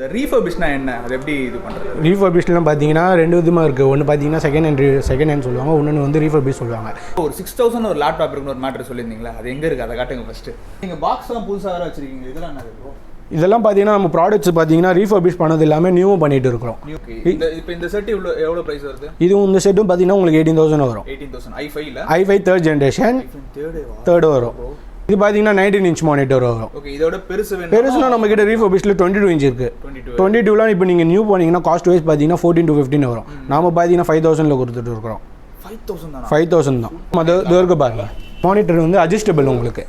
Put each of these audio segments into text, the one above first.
இந்த ரீஃபர்பிஷ்னா என்ன, அது எப்படி இது பண்ணுறது? ரீஃபர்பிஷ்லாம் பார்த்தீங்கன்னா ரெண்டு விதமாக இருக்குது. ஒன்று பார்த்தீங்கன்னா செகண்ட் ஹேண்ட் சொல்லுவாங்க, இன்னொன்று வந்து ரீஃபர்பிஷ் சொல்லுவாங்க. ஒரு 6000 ஒரு லேப்டாப் இருக்குன்னு ஒரு மேட்ரு சொல்லியிருந்தீங்களா, அது எங்கே இருக்குது அதை காட்டுங்க ஃபஸ்ட்டு. நீங்கள் பாக்ஸ்லாம் புதுசாக வேறு வச்சுருக்கீங்க, இதெல்லாம் என்ன இருக்கும்? இதெல்லாம் பார்த்தீங்கன்னா நம்ம ப்ராடக்ட்ஸ் பார்த்தீங்கன்னா ரீஃபர்பிஷ் பண்ணது இல்லாமல் நியூவும் பண்ணிட்டு இருக்கிறோம். இப்போ இந்த செட் எவ்வளோ ப்ரைஸ் வருது? இதுவும் இந்த செட்டும் பார்த்தீங்கன்னா உங்களுக்கு 18,000 வரும். 18,000 i5 i5 third generation third வரும். இது பார்த்தீங்கன்னா 19 இன்ச் மானிட்டர் வரும். ஓகே, இதோட பெருசுனா நம்ம கிட்ட ரீஃபர்பிஷ்ல 22 இன்ச் இருக்கு. 22லாம் இப்போ நீங்கள் நியூ போனீங்கன்னா காஸ்ட் வைஸ் பார்த்தீங்கன்னா 14 to 15 வரும். நாம பார்த்தீங்கன்னா 5,000ல கொடுத்துட்டு இருக்கிறோம். 5,000 தான். அது இருக்கு பாருங்க. மானிட்டர் வந்து அட்ஜஸ்டபிள் உங்களுக்கு.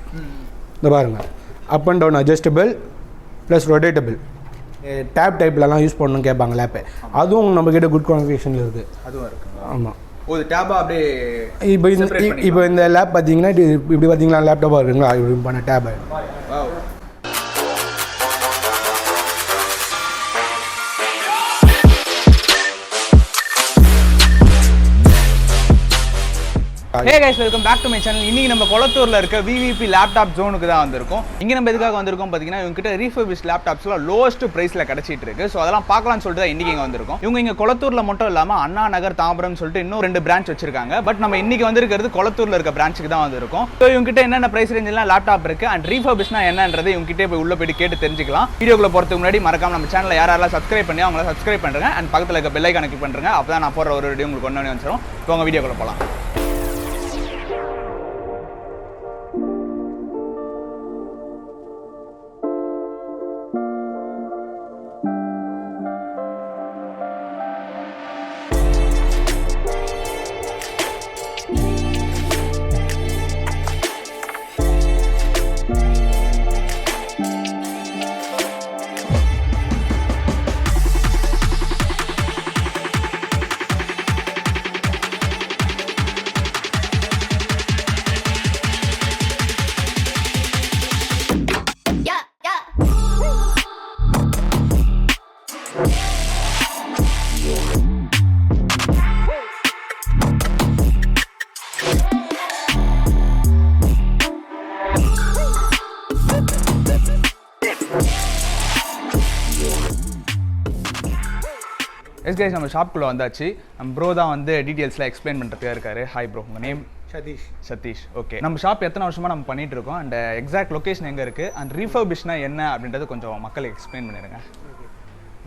இந்த பாருங்க, up and down adjustable plus rotatable. Tab டைப்லலாம் யூஸ் பண்ணணும் கேட்பாங்க லேப்பு, அதுவும் நம்ம கிட்ட குட் கான்ஃபிகரேஷனில் இருக்குது. அதுவும் இருக்குங்களா? ஆமாம். ஒரு டேபா அப்படியே இப்போ இந்த லேப் பார்த்தீங்கன்னா இப்படி பார்த்தீங்கன்னா லேப்டாப்பாக இருக்குங்களா, இப்படி பண்ண tab. Hey guys, welcome back to my channel. இன்னைக்கு நம்ம கொளத்தூரில் இருக்க விவிபி லேப்டாப் ஜோனுக்கு தான் வந்திருக்கோம். இங்கே நம்ம எதுக்காக வந்திருக்கோம் பார்த்தீங்கன்னா, இவங்ககிட்ட ரீஃபர்பிஷ் லேப்டாப்ஸ்லாம் லோவஸ்ட் ப்ரைஸில் கிடச்சிட்டு இருக்கு. ஸோ அதெல்லாம் பார்க்கலாம்னு சொல்லிட்டு தான் இன்றைக்கி இங்கே வந்திருக்கோம். இவங்க இங்கே கொளத்தூரில் மட்டும் இல்லாமல் அண்ணா நகர், தாம்பரம் சொல்லிட்டு இன்னும் 2 பிரான்ச் வச்சிருக்காங்க. பட் நம்ம இன்னைக்கு வந்திருக்கிறது கொளத்தூரில் இருக்க பிரான்ச்சுக்கு தான் வந்திருக்கோம். ஸோ இவங்ககிட்ட என்னென்ன ப்ரைஸ் ரேஞ்செலாம் லேப்டாப் இருக்குது அண்ட் ரீஃபர்பிஷ்னா என்னன்றது இவங்ககிட்ட போய் உள்ள போய்ட்டு கேட்டு தெரிஞ்சுக்கலாம். வீடியோக்குள்ள போகிறதுக்கு முன்னாடி மறக்காம நம்ம சேனலை யாரெல்லாம் சப்ஸ்கிரைப் பண்ணி அவங்கள சப்ஸ்கிரைப் பண்ணுறேங்க அண்ட் பக்கத்தில் இருக்க பெல் ஐகானை கிளிக் பண்ணுறேங்க. அப்போ தான் நான் போடுற ஒரு வீடியோ உங்களுக்கு ஒன்று வந்துடும். இப்போ உங்கள் வீடியோக்குள்ள போகலாம். எஸ் கைஸ், நம்ம ஷாப்குள்ளே வந்தாச்சு. நம்ம ப்ரோ தான் வந்து டீட்டெயில்ஸ்லாம் எக்ஸ்பிளைன் பண்ணுறதுக்காக இருக்காரு. ஹாய் ப்ரோ, உங்கள் நேம்? சதீஷ். ஓகே, நம்ம ஷாப் எத்தனை வருஷமாக நம்ம பண்ணிட்டு இருக்கோம் அண்ட் எக்ஸாக்ட் லொக்கேஷன் எங்கே இருக்குது அண்ட் ரீஃபர்பிஷ்னா என்ன அப்படின்றது கொஞ்சம் மக்களுக்கு எக்ஸ்பிளைன் பண்ணிடுங்க.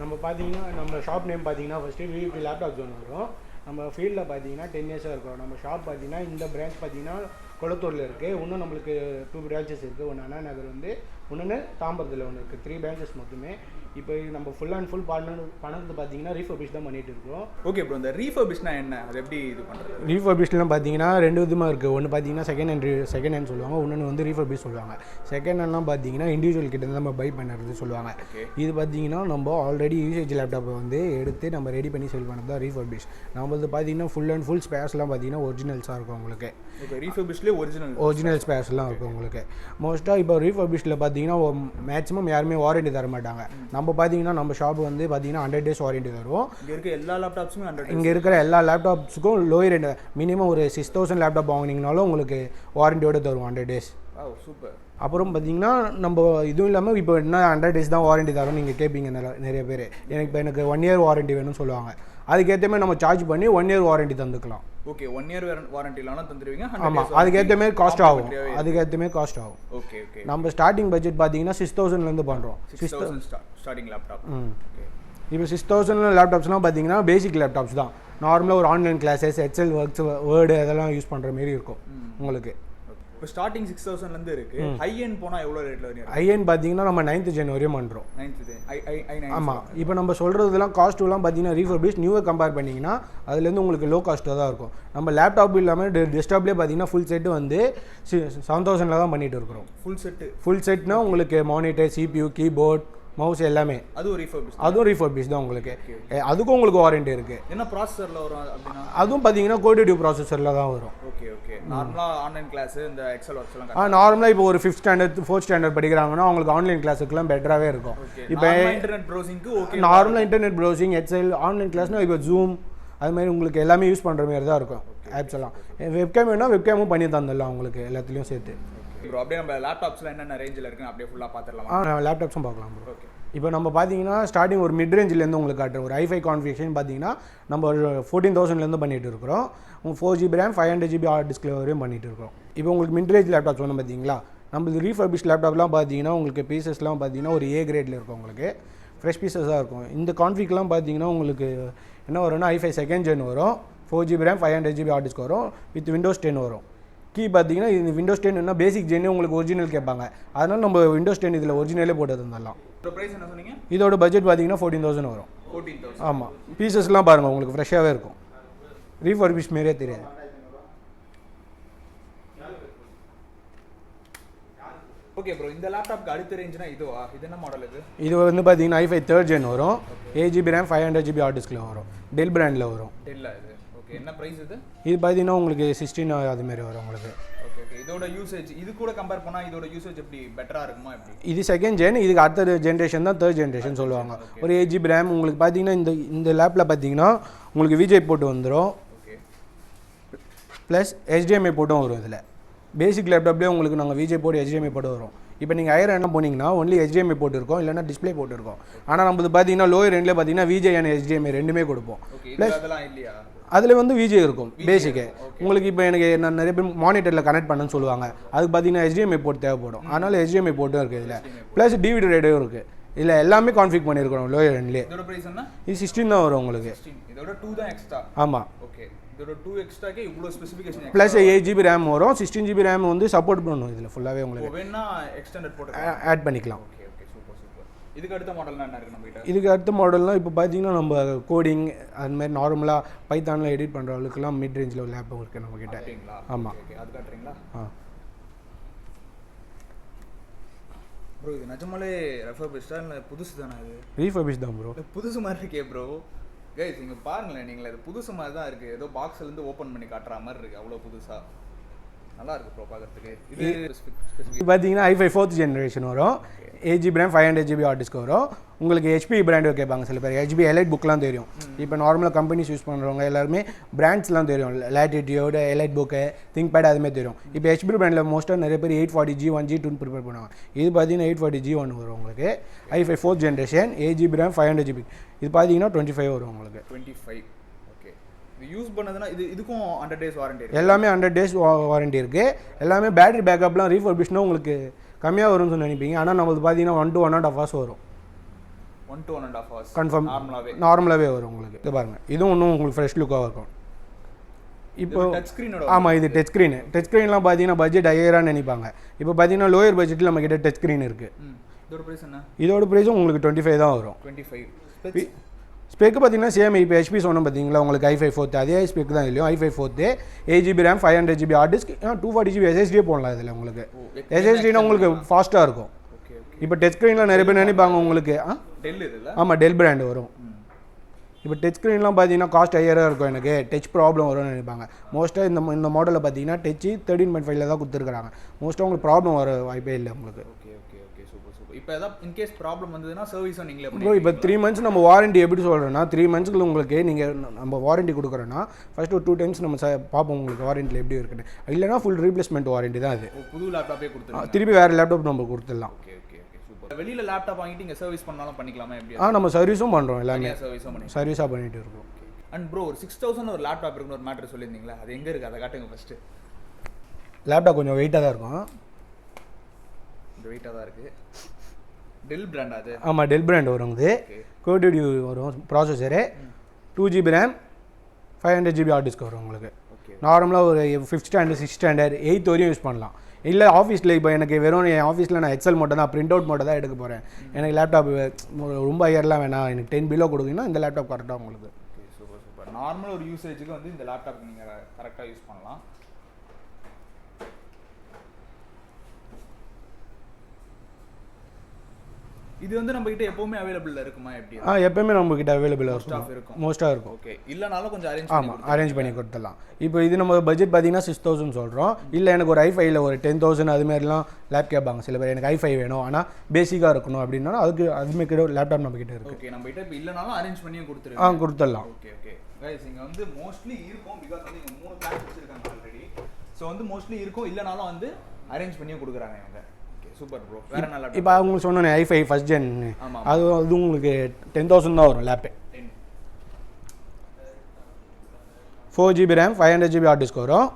நம்ம பார்த்தீங்கன்னா நம்ம ஷாப் நேம் பார்த்தீங்கன்னா ஃபஸ்ட்டு விவிபி லேப்டாப் ஜோன் வரும். நம்ம ஃபீல்டில் பார்த்தீங்கன்னா 10 இயர்ஸாக இருக்கும். நம்ம ஷாப் பார்த்தீங்கன்னா இந்த பிரான்ச் பார்த்தீங்கன்னா கொளத்தூரில் இருக்குது. இன்னும் நம்மளுக்கு 2 பிரான்ச்சஸ் இருக்குது. ஒன்று அண்ணா நகர் வந்து, இன்னொன்று தாம்பரத்தில் ஒன்று இருக்குது. 3 பிரான்ச்சஸ் மட்டுமே. இப்போ நம்ம ஃபுல் அண்ட் ஃபுல் பண்ணது பார்த்தீங்கன்னா ரீஃபர்பிஷ் தான் பண்ணிட்டு இருக்கோம். ஓகே ப்ரோ, இந்த ரீஃபர்பிஷ்னா என்ன, அது எப்படி இது பண்ணுறது? ரீஃபர்பிஷ்லாம் பார்த்தீங்கன்னா ரெண்டு விதமாக இருக்குது. ஒன்று பார்த்தீங்கன்னா செகண்ட் ஹேண்ட் சொல்லுவாங்க, இன்னொன்று வந்து ரீஃபர்பிஷ் சொல்லுவாங்க. செகண்ட் ஹேண்ட்லாம் பார்த்தீங்கன்னா இண்டிவிஜுவல் கிட்ட நம்ம பை பண்ணுறது சொல்லுவாங்க. இது பார்த்தீங்கன்னா நம்ம ஆல்ரெடி யூசேஜ் லேப்டாப்பை வந்து எடுத்து நம்ம ரெடி பண்ணி செல் பண்ணது தான் ரீஃபர்பிஷ். நம்மளது பார்த்தீங்கன்னா ஃபுல் அண்ட் ஃபுல் ஸ்பேர்ஸ்லாம் பார்த்தீங்கன்னா ஒரிஜினல்ஸாக இருக்கும் உங்களுக்கு. ரீஃபர்பிஷ்லேயே ஒரிஜினல் ஸ்பேர்ஸ்லாம் இருக்கும் உங்களுக்கு. மோஸ்ட்டாக இப்போ ரீஃபர்பிஷில் பார்த்தீங்கன்னா மேக்ஸிமம் யாருமே வாரண்டி தர மாட்டாங்க. நம்ம பார்த்தீங்கன்னா நம்ம ஷாப் வந்து பார்த்தீங்கன்னா 100 days வாரண்டி தரும். இங்கே இருக்க எல்லா லேப்டாப்ஸுமே இங்கே இருக்கிற எல்லா லேப்டாப்ஸுக்கும் லோயர் எண்ட் மினிமம் ஒரு 6,000 லேப்டாப் வாங்கினீங்கனாலும் உங்களுக்கு வாரண்டியோடு தரும் 100 days. சூப்பர். அப்புறம் பார்த்தீங்கன்னா நம்ம இதுவும் இல்லாமல் இப்போ என்ன 100 days தான் வாரண்டி தரோம் நீங்கள் கேட்பீங்க நிறைய பேர். எனக்கு 1 year வாரண்டி வேணும்னு சொல்லுவாங்க. அதுக்கேற்ற மாதிரி நம்ம சார்ஜ் பண்ணி 1 year வாரண்டி தந்துக்கலாம். ஓகே, 1 year வாரண்டிலாம் தந்துடுவீங்க. ஆமாம், அதுக்கேற்ற மாதிரி காஸ்ட் ஆகும். Okay okay. நம்ம ஸ்டார்டிங் பட்ஜெட் பார்த்தீங்கன்னா 6,000லேருந்து பண்ணுறோம். 6,000 ஸ்டார்டிங் லேப்டாப். இப்போ 6,000 லேப்டாப்ஸ்லாம் பார்த்தீங்கன்னா பேசிக் லேப்டாப்ஸ் தான். நார்மலாக ஒரு online classes, excel works, word அதெல்லாம் யூஸ் பண்ணுற மாரி இருக்கும் உங்களுக்கு. இப்போ ஸ்டார்டிங் 6,000லேருந்து இருக்குது. ஹை எண்ட் போனால் எவ்வளோ ரேட்டில் வரும்? ஹை எண்ட் பார்த்தீங்கன்னா நம்ம 9th Jan வரையும் பண்ணுறோம். 9th. ஆமாம், இப்போ நம்ம சொல்கிறதுலாம் காஸ்ட்டுலாம் பார்த்தீங்கன்னா ரீஃபர்பிஷ் நியூவை கம்பேர் பண்ணிங்கன்னா அதுலேருந்து உங்களுக்கு லோ காஸ்ட்டாக தான் இருக்கும். நம்ம லேப்டாப் இல்லாமல் டெஸ்க்டாப்லேயே பார்த்தீங்கன்னா ஃபுல் செட்டு வந்து 7,000ல தான் பண்ணிகிட்டு இருக்கிறோம். ஃபுல் செட்னா உங்களுக்கு மானிட்டர், CPU, கீபோர்ட், மவுஸ் எல்லாமே. அதுவும் ரீஃபர்பிஷ் தான் உங்களுக்கு. அதுக்கும் உங்களுக்கு வாரண்டி இருக்குது. என்ன ப்ராசஸரில் வரும் அப்படின்னா? அதுவும் பார்த்தீங்கன்னா கோடிடியூ ப்ராசஸரில் தான் வரும். ஓகே. நார்மலாக ஆன்லைன் கிளாஸ் இந்த எக்ஸல் ஒர்க்ஸ் எல்லாம் நார்மலாக இப்போ ஒரு 5th standard 4th standard படிக்கிறாங்கன்னா அவங்களுக்கு ஆன்லைன் கிளாஸுக்குலாம் பெட்டராகவே இருக்கும். இப்போ இன்டர்நெட் ப்ரௌசிங்க்கு ஓகே, நார்மலாக இன்டர்நெட் ப்ரௌசிங், எக்ஸல், ஆன்லைன் கிளாஸ்னால் இப்போ ஜூம் அது மாதிரி உங்களுக்கு எல்லாமே யூஸ் பண்ணுற மாதிரி தான் இருக்கும். ஆப்ஸ் எல்லாம் வெப்கேம் வேணால் வெப்கேமும் பண்ணி தந்துடலாம் உங்களுக்கு எல்லாத்துலேயும் சேர்த்து. ப்ரோ, அப்படியே நம்ம லேப்டாப்ஸ்லாம் என்னென்ன ரேஞ்சில் இருக்குன்னு அப்படியே ஃபுல்லாக பார்த்துடலாம். லேப்டாப்ஸும் பார்க்கலாம் ப்ரோ. ஓகே, இப்போ நம்ம பார்த்தீங்கன்னா ஸ்டார்டிங் ஒரு மிட் ரேஞ்சிலேருந்து உங்களுக்கு காட்டுறோம். ஒரு i5 கான்ஃபிகரேஷன் பார்த்தீங்கன்னா நம்ம 14,000 பண்ணிட்டு இருக்கிறோம். 4GB RAM 500GB hard disk வரையும் பண்ணிட்டு இருக்கோம். இப்போ உங்களுக்கு மிட் ரேஞ்ச் லேப்டாப் சொன்னோம் பார்த்தீங்களா, நம்ம ரீஃபர்பிஷ் லேப்டாப்லாம் பார்த்தீங்கன்னா உங்களுக்கு பீசஸ்லாம் பார்த்தீங்கன்னா ஒரு A கிரேடில் இருக்கும். உங்களுக்கு ஃப்ரெஷ் பீசஸாக இருக்கும். இந்த கான்ஃபிக்லாம் பார்த்தீங்கன்னா உங்களுக்கு என்ன வரும்னா i5 செகண்ட் ஜென் வரும், 4GB RAM 500GB hard disk வரும், வித் விண்டோஸ் 10 வரும். கீ பார்த்தீங்கன்னா இது விண்டோஸ் 10 என்ன பேசிக் ஜென்னே உங்களுக்கு ஒரிஜினல் கேட்பாங்க. அதனால் நம்ம விண்டோஸ் 10 இதில் ஒரிஜினலே போட்டு தந்துடலாம். இதோட பட்ஜெட் பார்த்தீங்கன்னா 14,000 வரும். 14,000. ஆமாம், பீசஸ்லாம் பாருங்கள் உங்களுக்கு ஃப்ரெஷ்ஷாகவே இருக்கும். ரீஃபர்பிஷ் மாரியே தெரியாது. ஓகே ப்ரோ, இந்த லேப்டாப்க்கு அடுத்த ரேஞ்ச்னா இது என்ன மாடல் இது? இது வந்து பார்த்தீங்கன்னா i5 தேர்ட் ஜென் வரும், 8GB RAM 500GB ஹார்ட் டிஸ்கில் வரும், டெல் பிராண்டில் வரும். டெல்லா இது? ஓகே, என்ன ப்ரைஸ் இது? இது பார்த்தீங்கன்னா உங்களுக்கு 16 அதுமாரி வரும் உங்களுக்கு. ஓகே ஓகே, இதோட யூசேஜ் இது கூட கம்பேர் பண்ணால் இதோட யூசேஜ் எப்படி பெட்டராக இருக்குமா எப்படி? இது செகண்ட் ஜென், இதுக்கு அடுத்த ஜென்ரேஷன் தான் தேர்ட் ஜென்ரேஷன் சொல்லுவாங்க. ஒரு 8GB RAM உங்களுக்கு பார்த்தீங்கன்னா இந்த லேப்பில் பார்த்தீங்கன்னா உங்களுக்கு விஜே போட்டு வந்துடும். ஓகே, ப்ளஸ் HDMI போட்டும் வரும். இதில் பேசிக் லேப்டாப்லேயே உங்களுக்கு நாங்கள் விஜே போட்டு HDMI போட்டு வரும். இப்போ நீங்கள் ஹையர் என்ன போனீங்கன்னா ஒன்லி HDMI போட்டுருக்கோம், இல்லைனா டிஸ்பிளே போட்டுருக்கோம். ஆனால் நம்மளுக்கு பார்த்தீங்கன்னா லோயர் ரெண்டில் பார்த்தீங்கன்னா விஜே அண்ட் HDMI ரெண்டுமே கொடுப்போம். ப்ளஸ் அதெல்லாம் இல்லையா? அதில் வந்து விஜே இருக்கும் பேசிக்கு. உங்களுக்கு இப்போ எனக்கு நான் நிறைய பேர் மானிட்டரில் கனெக்ட் பண்ணணும்னு சொல்லுவாங்க, அதுக்கு பார்த்தீங்கன்னா HDMI போட்டு தேவைப்படும். அதனால் HDMI போட்டும் இருக்குது இதில். ப்ளஸ் டிவிடி ரேடியும் இருக்குது. இதில் எல்லாமே கான்ஃபிக் பண்ணியிருக்கிறோம் லோயர் ரெண்ட்லேயே. இதோட ப்ரைஸ் என்ன? இது 16 தான் வரும் உங்களுக்கு. இதோட 2 தான் எக்ஸ்ட்ரா. ஆமாம், ஓகே. இதோட 2 எக்ஸ்ட்ராக்கே இவ்வளோ ஸ்பெசிஃபிகேஷன். ப்ளஸ் 8GB RAM வரும், 16GB RAM வந்து சப்போர்ட் பண்ணணும் இதில் ஃபுல்லாகவே உங்களுக்கு. வேணா எக்ஸ்டெண்டட் போட்டு ஆட் பண்ணிக்கலாம். Okay okay, super super. இதுக்கு அடுத்த மாடல்னா என்ன இருக்கு நம்ம கிட்ட? இதுக்கு அடுத்த மாடல்லாம் இப்போ பார்த்தீங்கன்னா நம்ம கோடிங் அதுமாதிரி நார்மலாக பைத்தானில் எடிட் பண்ணுற அளவுக்குலாம் மிட் ரேஞ்சில் ஒரு லேப் இருக்குது நம்ம கிட்ட. ஆமாம், ஓகே, அது காட்டுறீங்களா? ப்ரோ இது நிஜமாலே ரெஃபர்பிஷ்டா இல்லை புதுசு தானே? இது ரீஃபர்பிஷ் தான் ப்ரோ. புதுசு மாதிரி இருக்கே ப்ரோ. கைஸ் இங்கே பாருங்களேன், நீங்களே இது புதுசு மாதிரி தான் இருக்குது. ஏதோ பாக்ஸ்லேருந்து ஓப்பன் பண்ணி காட்டுற மாதிரி இருக்குது. அவ்வளோ புதுசாக நல்லா இருக்குது ப்ரோ பார்க்குறதுக்கு. இது பார்த்தீங்கன்னா i5 4th ஜென்ரேஷன் வரும், 8GB RAM 500GB hard disk வரும். உங்களுக்கு HP பிராண்டு கேட்பாங்க சில பேர். HP எலைட் புக்லாம் தெரியும். இப்போ நார்மலாக கம்பெனிஸ் யூஸ் பண்ணுறவங்க எல்லாருமே பிராண்ட்ஸ்லாம் தெரியும். லேட்டிடியூட், எலைட் புக்கு, திங்க்பேட் அதுமாதிரி தெரியும். இப்போ HP பிராண்டில் மோஸ்ட்டாக நிறைய பேர் 840G1 G2 ப்ரிப்பேர் பண்ணுவாங்க. இது பார்த்தீங்கன்னா 840G1 வரும் உங்களுக்கு. i5 4th generation 8GB RAM 500GB. இது பார்த்தீங்கன்னா 25 வரும் உங்களுக்கு. 25. ஓகே, இது யூஸ் பண்ணதுன்னா இதுக்கும் 100 days வாரண்டி இருக்குது. எல்லாமே 100 days வாரண்டி இருக்குது. எல்லாமே பேட்டரி பேக்கப்லாம் ரீஃபர்பிஷ்னா உங்களுக்கு கம்மியாக வரும்னு நினைப்பீங்க. ஆனால் நம்மளுக்கு பார்த்தீங்கன்னா 1 to 1.5 hours வரும். 1 to 1.5 hours கன்ஃபார்ம் நார்மலாகவே வரும் உங்களுக்கு. இது பாருங்கள், இதுவும் இன்னும் உங்களுக்கு ஃப்ரெஷ் லுக்காக இருக்கும். இப்போ டச் ஸ்க்ரீனோட. ஆமாம், இது டச் ஸ்க்ரீனு. டச் ஸ்க்ரீன்லாம் பார்த்தீங்கன்னா பட்ஜெட் ஹையரான்னு நினைப்பாங்க. இப்போ பார்த்தீங்கன்னா லோயர் பட்ஜெட்டில் நம்ம கிட்ட டச் ஸ்க்ரீன் இருக்குது. இதோட ப்ரைஸ் என்ன? இதோட ப்ரைஸும் உங்களுக்கு 25 தான் வரும். 25. ஸ்பெக்கு பார்த்தீங்கன்னா சேம். இப்போ HP சொன்னோம் பார்த்தீங்களா உங்களுக்கு i5 4th அதே ஸ்பெக் தான் இல்லையோ. i5 4th 8GB RAM 500GB hard disk, 240GB SSD போடலாம் இதில் உங்களுக்கு. SSDனா உங்களுக்கு ஃபாஸ்ட்டாக இருக்கும். இப்போ டச் ஸ்க்ரீனில் நிறைய பேர் நினைப்பாங்க உங்களுக்கு. ஆமாம், டெல் பிராண்டு வரும். இப்போ டச் ஸ்க்ரீன்லாம் பார்த்தீங்கன்னா காஸ்ட் ஹையராக இருக்கும், எனக்கு டச் ப்ராப்ளம் வரும்னு நினைப்பாங்க. மோஸ்ட்டாக இந்த மாடலில் பார்த்தீங்கன்னா டச் 13.5 தான் கொடுத்துருக்காங்க. மோஸ்ட்டாக உங்களுக்கு ப்ராப்ளம் வர வாய்ப்பே இல்லை உங்களுக்கு. Okay okay okay, super super. இப்போ ஏதாவது இன்கேஸ் ப்ராப்ளம் வந்ததுன்னா சர்வீஸும் நீங்களே ப்ரோ. இப்போ 3 months நம்ம வாரண்டி எப்படி சொல்கிறோன்னா 3 monthsக்கு உங்களுக்கு நீங்கள் நம்ம வாரண்டி கொடுக்குறோன்னா ஃபஸ்ட்டு ஒரு 2 times நம்ம பார்ப்போம் உங்களுக்கு வாரண்டியில் எப்படி இருக்குன்னு. இல்லைனா ஃபுல் ரீப்ளேஸ்மெண்ட் வாரண்டி தான் அது. புது லேப்டாப்பே கொடுத்துருவோம், திருப்பி வேறு லேப்டாப் நம்ம கொடுத்துடலாம். Okay okay okay, super. வெளியில் லேப்டாப் வாங்கிட்டு இங்கே சர்வீஸ் பண்ணாலும் பண்ணிக்கலாமா எப்படி? நம்ம சர்வீஸும் பண்ணுறோம், எல்லாமே சர்வீஸாக பண்ணிட்டு இருக்கோம். அண்ட் ப்ரோ, ஒரு 6,000 ஒரு லேப்டாப் இருக்குன்னு ஒரு மேட்ரு சொல்லியிருந்தீங்களா, அது எங்கே இருக்குது? அதை காட்டுங்க ஃபஸ்ட்டு. லேப்டாப் கொஞ்சம் வெயிட்டாக தான் இருக்கும். இந்த வெயிட்டாக தான் இருக்குது. டெல் பிராண்ட் அது? ஆமாம், டெல் பிராண்ட் வரும். இது கோடியூ வரும் processor, 2GB RAM 500GB hard disk வரும் உங்களுக்கு. நார்மலாக ஒரு 5th standard 6th standard 8th வரையும் யூஸ் பண்ணலாம். இல்லை ஆஃபீஸில் இப்போ எனக்கு வெறும் என் ஆஃபீஸில் நான் எக்ஸல் மட்டும் தான் பிரிண்ட் அவுட் மட்டும் தான் எடுக்க போகிறேன், எனக்கு லேப்டாப் ரொம்ப ஹையர்லாம் வேணாம், எனக்கு 10 below கொடுத்தீங்கன்னா இந்த லேப்டாப் கரெக்டாக உங்களுக்கு. Okay, super super. நார்மல் ஒரு யூசேஜுக்கு வந்து இந்த லேப்டாப் நீங்கள் கரெக்டாக யூஸ் பண்ணலாம். இது வந்து நம்ம கிட்ட எப்பவுமே அவைலபிள் இருக்குமா எப்படி? எப்பவுமே நம்ம கிட்ட அவைலபிள் இருக்கும், மோஸ்ட்டாக இருக்கும். ஓகே, இல்லைனாலும் கொஞ்சம் அரேஞ்ச் பண்ணி கொடுத்துடலாம். இப்போ இது நம்ம பட்ஜெட் பார்த்தீங்கன்னா 6,000 சொல்கிறோம். இல்லை எனக்கு ஒரு i5ல ஒரு 10,000 அதுமாரிலாம் லேப் கேட்பாங்க சில பேர். எனக்கு i5 வேணும் ஆனால் பேசிக்காக இருக்கணும் அப்படின்னா அதுமாரி கிட்ட லேப்டாப் நம்ம கிட்ட இருக்குது. ஓகே, நம்ம கிட்ட இப்போ இல்லைனாலும் அரேஞ்ச் பண்ணியும் கொடுத்துருவோம். கொடுத்துடலாம். ஓகே ஓகே கைஸ், இங்கே வந்து மோஸ்ட்லி இருக்கும், பிகாஸ் வந்து இங்கே 3 கிளாஸ் வச்சுருக்காங்க ஆல்ரெடி. ஸோ வந்து மோஸ்ட்லி இருக்கும், இல்லைனாலும் வந்து அரேஞ்ச் பண்ணியும் கொடுக்குறாங்க இவங்க. Okay, super bro. வேற என்ன லேப்டாப்? இப்போ உங்களுக்கு சொன்னேன் i5 ஃபர்ஸ்ட் ஜென், அது உங்களுக்கு 10,000 தான் வரும் lap. 4GB RAM 500GB hard disk வரும்.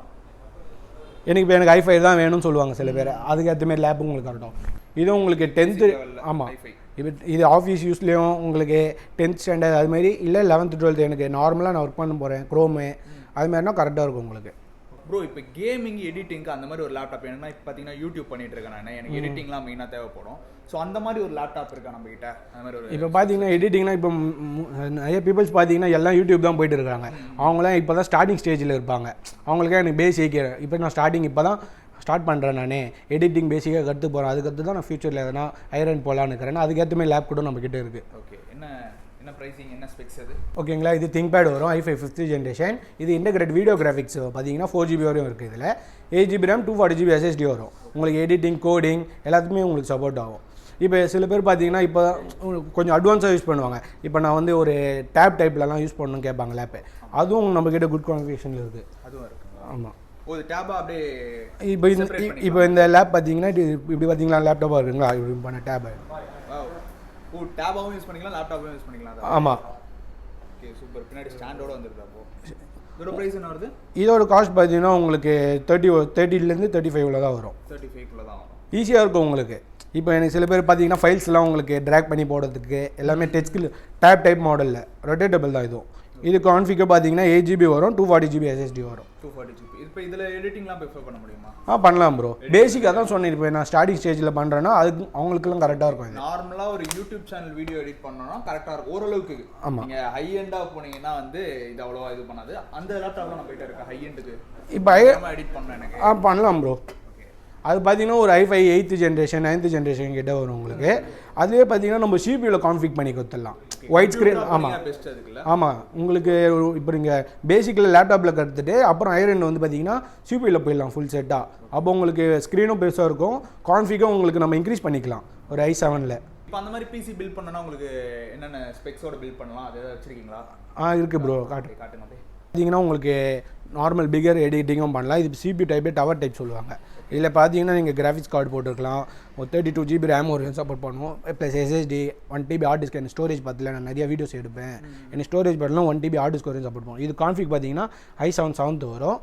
இப்போ எனக்கு i5 தான் வேணும்னு சொல்லுவாங்க சில பேர், அதுக்கேற்ற மாதிரி லேப் உங்களுக்கு கரெக்டாகும். இது உங்களுக்கு 10th, ஆமாம், இப்போ இது ஆஃபீஸ் யூஸ்லேயும் உங்களுக்கு 10th ஸ்டாண்டர்ட் அதுமாரி, இல்லை 11th 12th எனக்கு நார்மலாக நான் ஒர்க் பண்ண போகிறேன் க்ரோமு அதுமாதிரினா கரெக்டாக இருக்கும் உங்களுக்கு. ப்ரோ இப்போ கேமிங் எடிட்டிங்க்கு அந்த மாதிரி ஒரு லேப்டாப் வேணும்னா, இப்போ பார்த்தீங்கன்னா யூடியூப் பண்ணிட்டு இருக்கேன் நான், எனக்கு எடிட்டிங்லாம் மெயினாக தேவைப்படும். ஸோ அந்த மாதிரி ஒரு லேப்டாப் இருக்கா நம்ம கிட்ட? அந்த மாதிரி ஒரு இப்போ பார்த்தீங்கன்னா எடிட்டிங்னா இப்போ நிறைய பீப்புள்ஸ் பார்த்தீங்கன்னா எல்லாம் யூடியூப் தான் போயிட்டு இருக்காங்க. அவங்களாம் இப்போ தான் ஸ்டார்டிங் ஸ்டேஜில் இருப்பாங்க. அவங்களுக்கே எனக்கு பேசிக், இப்போ நான் ஸ்டார்டிங் இப்போ தான் ஸ்டார்ட் பண்ணுறேன், நான் எடிட்டிங் பேசிக்காக கற்று போகிறேன். அதுக்கடுத்து தான் நான் ஃபியூச்சரில் எதனா ஐரன் போகலான்னு இருக்கிறேன். அதுக்கேற்ற மாதிரி லேப் கூட நம்ம கிட்டே இருக்குது. ஓகே, என்ன ப்ரைஸிங், என்ன ஸ்பெக்ஸ் அது? ஓகேங்களா, இது திங்க்பேட் வரும், i5 5th ஜென்ரேஷன். இது இன்டெகிரேட் வீடியோ கிராஃபிக்ஸ் பார்த்தீங்கன்னா 4GB வரையும் இருக்குது. இதில் 8GB RAM 240GB SSD வரும். உங்களுக்கு எடிட்டிங் கோடிங் எல்லாத்துக்குமே உங்களுக்கு சப்போர்ட் ஆகும். இப்போ சில பேர் பார்த்தீங்கன்னா இப்போ கொஞ்சம் அட்வான்ஸாக யூஸ் பண்ணுவாங்க. இப்போ நான் வந்து ஒரு டேப் டைப்லலாம் யூஸ் பண்ணணும்னு கேட்பாங்க லேப்பு. அதுவும் நம்மக்கிட்ட குட் கான்ஃபிகரேஷனில் இருக்குது. அதுவும் இருக்குது. ஆமாம். ஒரு டேபா அப்படியே இப்போ இந்த லேப் பார்த்தீங்கன்னா இப்படி பார்த்தீங்களா லேப்டாப்பாக இருக்குங்களா, இப்படி பண்ண டேப். ஓ, டேபாவும் யூஸ் பண்ணிக்கலாம், லேப்டாப்பும் யூஸ் பண்ணிக்கலாம். ஆமாம். Okay, super. பின்னாடி ஸ்டாண்டோட வந்துருது. அப்போ இதோட ப்ரைஸ் என்ன வருது? இதோட காஸ்ட் பார்த்தீங்கன்னா உங்களுக்கு 30லேருந்து 35 தான் வரும். 35 தான் வரும். ஈஸியாக இருக்கும் உங்களுக்கு. இப்போ எனக்கு சில பேர் பார்த்தீங்கன்னா ஃபைல்ஸ்லாம் உங்களுக்கு ட்ராக் பண்ணி போடுறதுக்கு எல்லாமே டச் டேப் டைப் மாடலில் ரொட்டேட்டபிள் தான். இது கான்ஃபிகர் பார்த்தீங்கன்னா 8GB வரும், 240GB SSD வரும். 240GB. இப்போ இதில் எடிட்டிங்லாம் ப்ரிஃபர் பண்ண முடியுமா? பண்ணலாம் ப்ரோ. பேசிக்காக தான் சொன்னேன். இப்போ நான் ஸ்டார்டிங் ஸ்டேஜில் பண்ணுறேன்னா அதுக்கு அவங்களுக்குலாம் கரெக்டாக இருக்கும். நார்மலாக ஒரு யூடியூப் சேனல் வீடியோ எடிட் பண்ணோன்னா கரெக்டாக இருக்கும் ஓரளவுக்கு. ஆமாம். நீங்கள் ஹை எண்டாக போனீங்கன்னா வந்து இது அவ்வளோவா இது பண்ணாது. அந்த லேப்டாப்லாம் நான் போயிட்டு இருக்கேன் ஹை எண்டுக்கு. இப்போ எடிட் பண்ணேன் எனக்கு. பண்ணலாம் ப்ரோ. அது பார்த்தீங்கன்னா ஒரு i5 8th generation 9th generation கிட்ட வரும் உங்களுக்கு. அதுவே பார்த்தீங்கன்னா நம்ம சிபியூவில் கான்ஃபிக் பண்ணி கொடுத்துடலாம். White screen. ஆமாம் ஆமாம். உங்களுக்கு இப்போ நீங்கள் பேசிக்கில் லேப்டாப்பில் கற்றுட்டு அப்புறம் ஐரன் வந்து பார்த்தீங்கன்னா சிபியூவில் போயிடலாம் ஃபுல் செட்டாக. அப்போ உங்களுக்கு ஸ்க்ரீனும் பெருசாக இருக்கும், கான்ஃபிக்கும் உங்களுக்கு நம்ம இன்க்ரீஸ் பண்ணிக்கலாம் ஒரு i7ல். இப்போ அந்த மாதிரி பிசி பில்ட் பண்ணனா உங்களுக்கு என்னென்ன ஸ்பெக்ஸோட பில்ட் பண்ணலாம், அது ஏதாவது வச்சிருக்கீங்களா? இருக்குது ப்ரோ. காட்டுங்க அப்படியே. பார்த்தீங்கன்னா உங்களுக்கு நார்மல் பிகர் எடிட்டிங்கும் பண்ணலாம். இது சிபி டைப்பே டவர் டைப் சொல்லுவாங்க. இதில் பார்த்தீங்கன்னா நீங்கள் கிராஃபிக்ஸ் கார்டு போட்டுருக்கலாம். ஒரு 32GB RAM ஒரு சப்போர்ட் பண்ணுவோம். Plus SSD 1TB hard disk. எனக்கு ஸ்டோரேஜ் பார்த்துல நான் நிறைய வீடியோஸ் எடுப்பேன். எனக்கு ஸ்டோரேஜ் பண்ணலாம் 1TB ஹார்ட் டிஸ்க் வரையும் சப்போர்ட் பண்ணுவோம். இது கான்ஃபிக் பார்த்தீங்கன்னா i7 7th வரும்.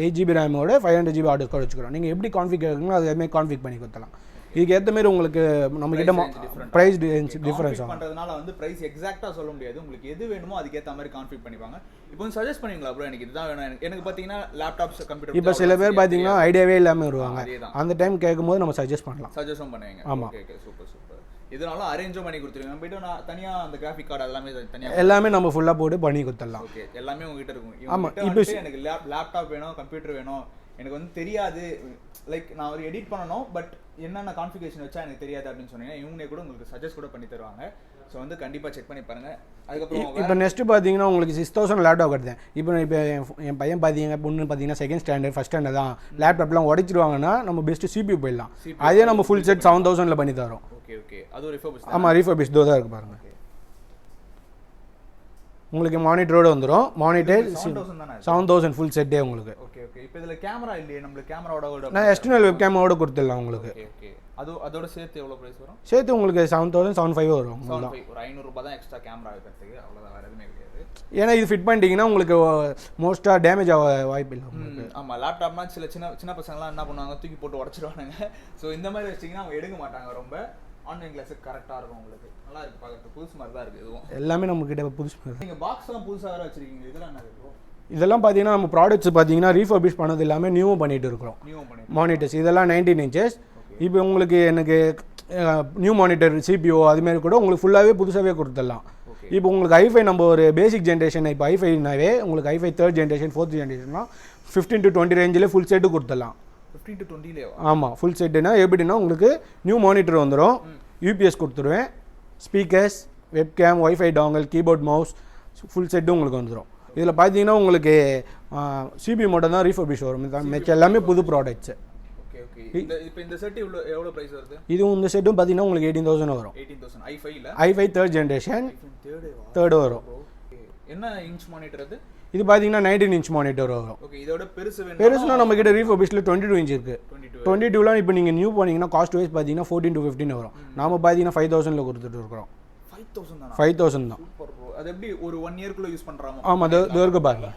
8GB RAM 500GB hard disk வச்சுக்கிறோம். நீங்கள் எப்படி கான்ஃபிக் இருக்குங்களோ அதுமாதிரி கான்ஃபிக் பண்ணி கொடுத்தலாம். இதுக்கு ஏற்ற மாதிரி உங்களுக்கு நம்மக்கிட்ட ப்ரைஸ் டிஃபரன்ஸ் பண்ணுறதுனால வந்து ப்ரைஸ் எக்ஸாக்டாக சொல்ல முடியாது. உங்களுக்கு எது வேணுமோ அதுக்கேற்ற மாதிரி கான்ஃபிக் பண்ணிப்பாங்க. இப்போ வந்து சஜஸ்ட் பண்ணுவீங்களா ப்ரோ, எனக்கு இதுதான் வேணும், எனக்கு பார்த்தீங்கன்னா லேப்டாப்ஸ் கம்ப்யூட்டர். இப்போ சில பேர் பார்த்தீங்கன்னா ஐடியாவே இல்லாமல் வருவாங்க. அந்த டைம் கேட்கும்போது நம்ம சஜஸ்ட் பண்ணலாம். சஜஸ்டும் பண்ணுவீங்க. ஆமாம். Okay, super super. இதனால அரேஞ்சும் பண்ணி கொடுத்துருவீங்க. நம்ம போய்ட்டு நான் தனியாக அந்த கிராஃபிக் கார்டு எல்லாமே நம்ம ஃபுல்லாக போட்டு பண்ணி கொடுத்துடலாம். ஓகே, எல்லாமே உங்ககிட்ட இருக்கும். ஆமாம். இப்போ எனக்கு லேப்டாப் வேணும், கம்ப்யூட்டர் வேணும், எனக்கு வந்து தெரியாது, லைக் நான் ஒரு எடிட் பண்ணணும் பட் என்னென்ன கான்ஃபிகரேஷன் வச்சா எனக்கு தெரியாது அப்படின்னு சொன்னீங்கன்னா இவங்களே கூட உங்களுக்கு சஜஸ்ட் கூட பண்ணி தருவாங்க. ஸோ வந்து கண்டிப்பாக செக் பண்ணி பாருங்கள். அதுக்கப்புறம் இப்போ நெக்ஸ்ட்டு பார்த்தீங்கன்னா உங்களுக்கு 6,000 லேப்டாப் கட்டுதேன். இப்போ என் பையன் பார்த்தீங்க பொண்ணு பார்த்தீங்கன்னா 2nd ஸ்டாண்டர்ட் 1st ஸ்டாண்டர்ட் தான் லேப்டாப்லாம் உடைச்சிருவாங்கன்னா நம்ம பெஸ்ட்டு CPU போயிடலாம். அதே நம்ம ஃபுல் செட் 7,000 பண்ணி தரோம். ஓகே. அது ஒரு ரிஃபர்பிஷ். ஆமாம், ரிஃபர்பிஷ் தான் இருக்குது பாருங்கள். உங்களுக்கு மானிட்டரோடு வந்துடும். மானிட்டர் 7,000 ஃபுல் செட்டே உங்களுக்கு. ஓகே. இப்போ இதில் கேமரா இல்லையே, நம்மளுக்கு கேமராவோட நான் எக்ஸ்டர்னல் வெப் கேமராவோட கொடுத்துடலாம் உங்களுக்கு. ஓகே. அதோட சேர்த்து எவ்வளோ ப்ரைஸ் வரும்? சேர்த்து உங்களுக்கு 7,075 வரும். ஒரு ₹500 தான் எக்ஸ்ட்ரா கேமரா வைக்கிறதுக்கு, அவ்வளோதான், வேறு எதுவுமே கிடையாது. ஏன்னா இது ஃபிட் பண்ணிட்டீங்கன்னா உங்களுக்கு மோஸ்ட்டாக டேமேஜ் ஆக வாய்ப்பு இல்லை உங்களுக்கு. ஆமாம், லேப்டாப்னா சின்ன பசங்களாம் என்ன பண்ணுவாங்க, தூக்கி போட்டு உடச்சிருவானுங்க. ஸோ இந்த மாதிரி வச்சிங்கன்னா அவங்க எடுக்க மாட்டாங்க. ரொம்ப ஆன்லைன் கிளாஸுக்கு கரெக்டாக இருக்கும் உங்களுக்கு. நல்லா இருக்குது பார்க்குறது, புதுசு மாதிரி தான் இருக்குது. இதுவும் எல்லாமே நம்மக்கிட்ட புதுசு மாதிரி. நீங்கள் பாக்ஸ்லாம் புதுசாக வேறு வச்சுருக்கீங்க. இதெல்லாம் என்ன இருக்கும்? இதெல்லாம் பார்த்தீங்கன்னா நம்ம ப்ராடக்ட்ஸ் பார்த்தீங்கன்னா ரீஃபர்பிஷ் பண்ணது எல்லாமே நியூவும் பண்ணிட்டு இருக்கிறோம். மானிட்டர்ஸ் இதெல்லாம் 19 inches. இப்போ உங்களுக்கு எனக்கு நியூ மானிட்டர் CPU அதுமாரி கூட உங்களுக்கு ஃபுல்லாகவே புதுசாகவே கொடுத்துடலாம். இப்போ உங்களுக்கு i5 நம்ம ஒரு பேசிக் ஜென்ரேஷன், இப்போ i5னாவே உங்களுக்கு i5 3rd generation 4th ஜென்ரேஷன்னா 15 to 20 ரேஞ்சில் ஃபுல் செட்டு கொடுத்துடலாம். 15 to 20 ஆமாம், ஃபுல் செட்டுனா எப்படின்னா உங்களுக்கு நியூ மானிட்டர் வந்துடும், UPS கொடுத்துருவேன், speakers, webcam, wifi dongle, keyboard, mouse full set உங்களுக்கு வந்துடும். இதில் பார்த்தீங்கன்னா உங்களுக்கு CPU மட்டும் தான் ரீஃபர்பிஷ் வரும். மிச்சம் எல்லாமே புது ப்ராடக்ட்ஸு. இப்போ இந்த செட் எவ்வளோ பிரைஸ் வருது? இதுவும் இந்த செட்டும் பார்த்தீங்கன்னா உங்களுக்கு 18,000 வரும். 18,000 i5 3rd ஜென்ரேஷன் 3rd வரும். என்ன இன்ச் மானிட்டர் அது? இது பார்த்தீங்கன்னா 19 இன்ச் மானிட்டர் வரும். ஓகே, இதோட பெருசுனா நம்ம கிட்ட ரீஃபர்பிஷ்ல 22 இன்ச் இருக்கு. 22லாம் இப்போ நீங்கள் நியூ போனீங்கன்னா காஸ்ட் வைஸ் பார்த்தீங்கன்னா 14 to 15 வரும். நாம பார்த்தீங்கன்னா 5000ல கொடுத்துட்டு இருக்கிறோம். 5000 தான். அது எப்படி ஒரு 1 இயர்க்குள்ள யூஸ் பண்றாங்க? ஆமாம், அது இருக்கு பாருங்க.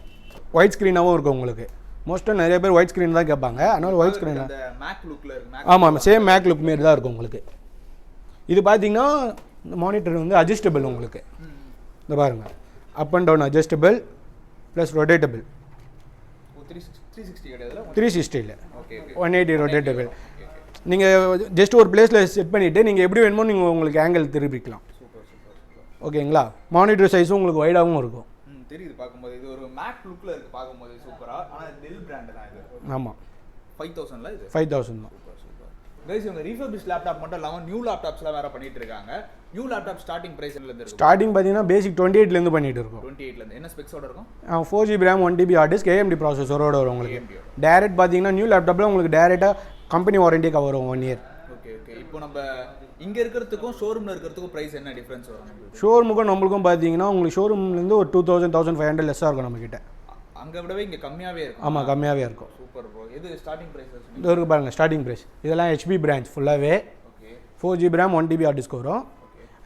ஒயிட் ஸ்க்ரீனாகவும் இருக்கும் உங்களுக்கு. மோஸ்ட்டாக நிறைய பேர் ஒயிட் ஸ்க்ரீன் தான் கேட்பாங்க. அதனால ஒயிட் ஸ்க்ரீன் அந்த மேக் லுக்ல இருக்கு. ஆமாம், சேம் மேக் லுக் மாரி தான் இருக்கும் உங்களுக்கு. இது பார்த்தீங்கன்னா மானிட்டர் வந்து அட்ஜஸ்டபிள் உங்களுக்கு. இந்த பாருங்க, up and down adjustable plus rotatable. 360 கிடையாதுல? 360 இல்லை, ஓகே 180 ரொட்டேட்டபிள். நீங்கள் ஜஸ்ட் ஒரு பிளேஸில் செட் பண்ணிவிட்டு நீங்கள் எப்படி வேணுமோ நீங்கள் உங்களுக்கு ஆங்கிள் திருப்பிக்கலாம். ஓகேங்களா? மானிட்டர் சைஸும் உங்களுக்கு வைடாகவும் இருக்கும். தெரியுது பார்க்கும்போது. இது ஒரு மேக் லுக்ல இருக்கு பார்க்கும்போது சூப்பரா. ஆனா டெல் பிராண்ட் தான் இது. ஆமாம், 5000ல இது 5000 தான். கைஸ், இவங்க ரீஃபர்பிஷ் லேப்டாப் மட்டும் இல்லாமல் நியூ லேப்டாப்ஸ்லாம் வேற பண்ணிட்டு இருக்காங்க. நியூ லேப்டாப் ஸ்டார்டிங் பிரைஸ்ல இருந்து இருக்கு. ஸ்டார்டிங் பார்த்தீங்கன்னா பேசிக் 28லேருந்து பண்ணிட்டு இருக்கோம். 28ல என்ன ஸ்பெக்ஸோட இருக்கும்? 4GB RAM 1TB hard disk AMD ப்ராசஸரோட வரும் உங்களுக்கு. டைரக்ட் பார்த்தீங்கன்னா நியூ லேப்டாப்பில் உங்களுக்கு டைரெக்டாக கம்பெனி வாரண்டி கவர் வரும் 1 இயர். Okay okay. இப்போ நம்ம இங்க இருக்கிறதுக்கும் ஷோரூம்ல இருக்கிறதுக்கும் பிரைஸ் என்ன டிஃபரன்ஸ் வரும்? ஷோரூமுக்கும் நம்மளுக்கும் பார்த்தீங்கன்னா உங்களுக்கு ஷோரூம்லேருந்து ஒரு 2000 1500 லெஸ்ஸாக இருக்கும் நம்மக்கிட்ட. அங்கே விடவே இங்கே கம்மியாகவே இருக்கும். ஆமாம், கம்மியாகவே இருக்கும். Super bro. இது ஸ்டார்டிங் பிரைஸ்? இது இருக்கு பாருங்கள் ஸ்டார்டிங் பிரைஸ். இதெல்லாம் HP பிரான்ச் ஃபுல்லாகவே. Okay. 4GB RAM 1TB hard disk வரும்.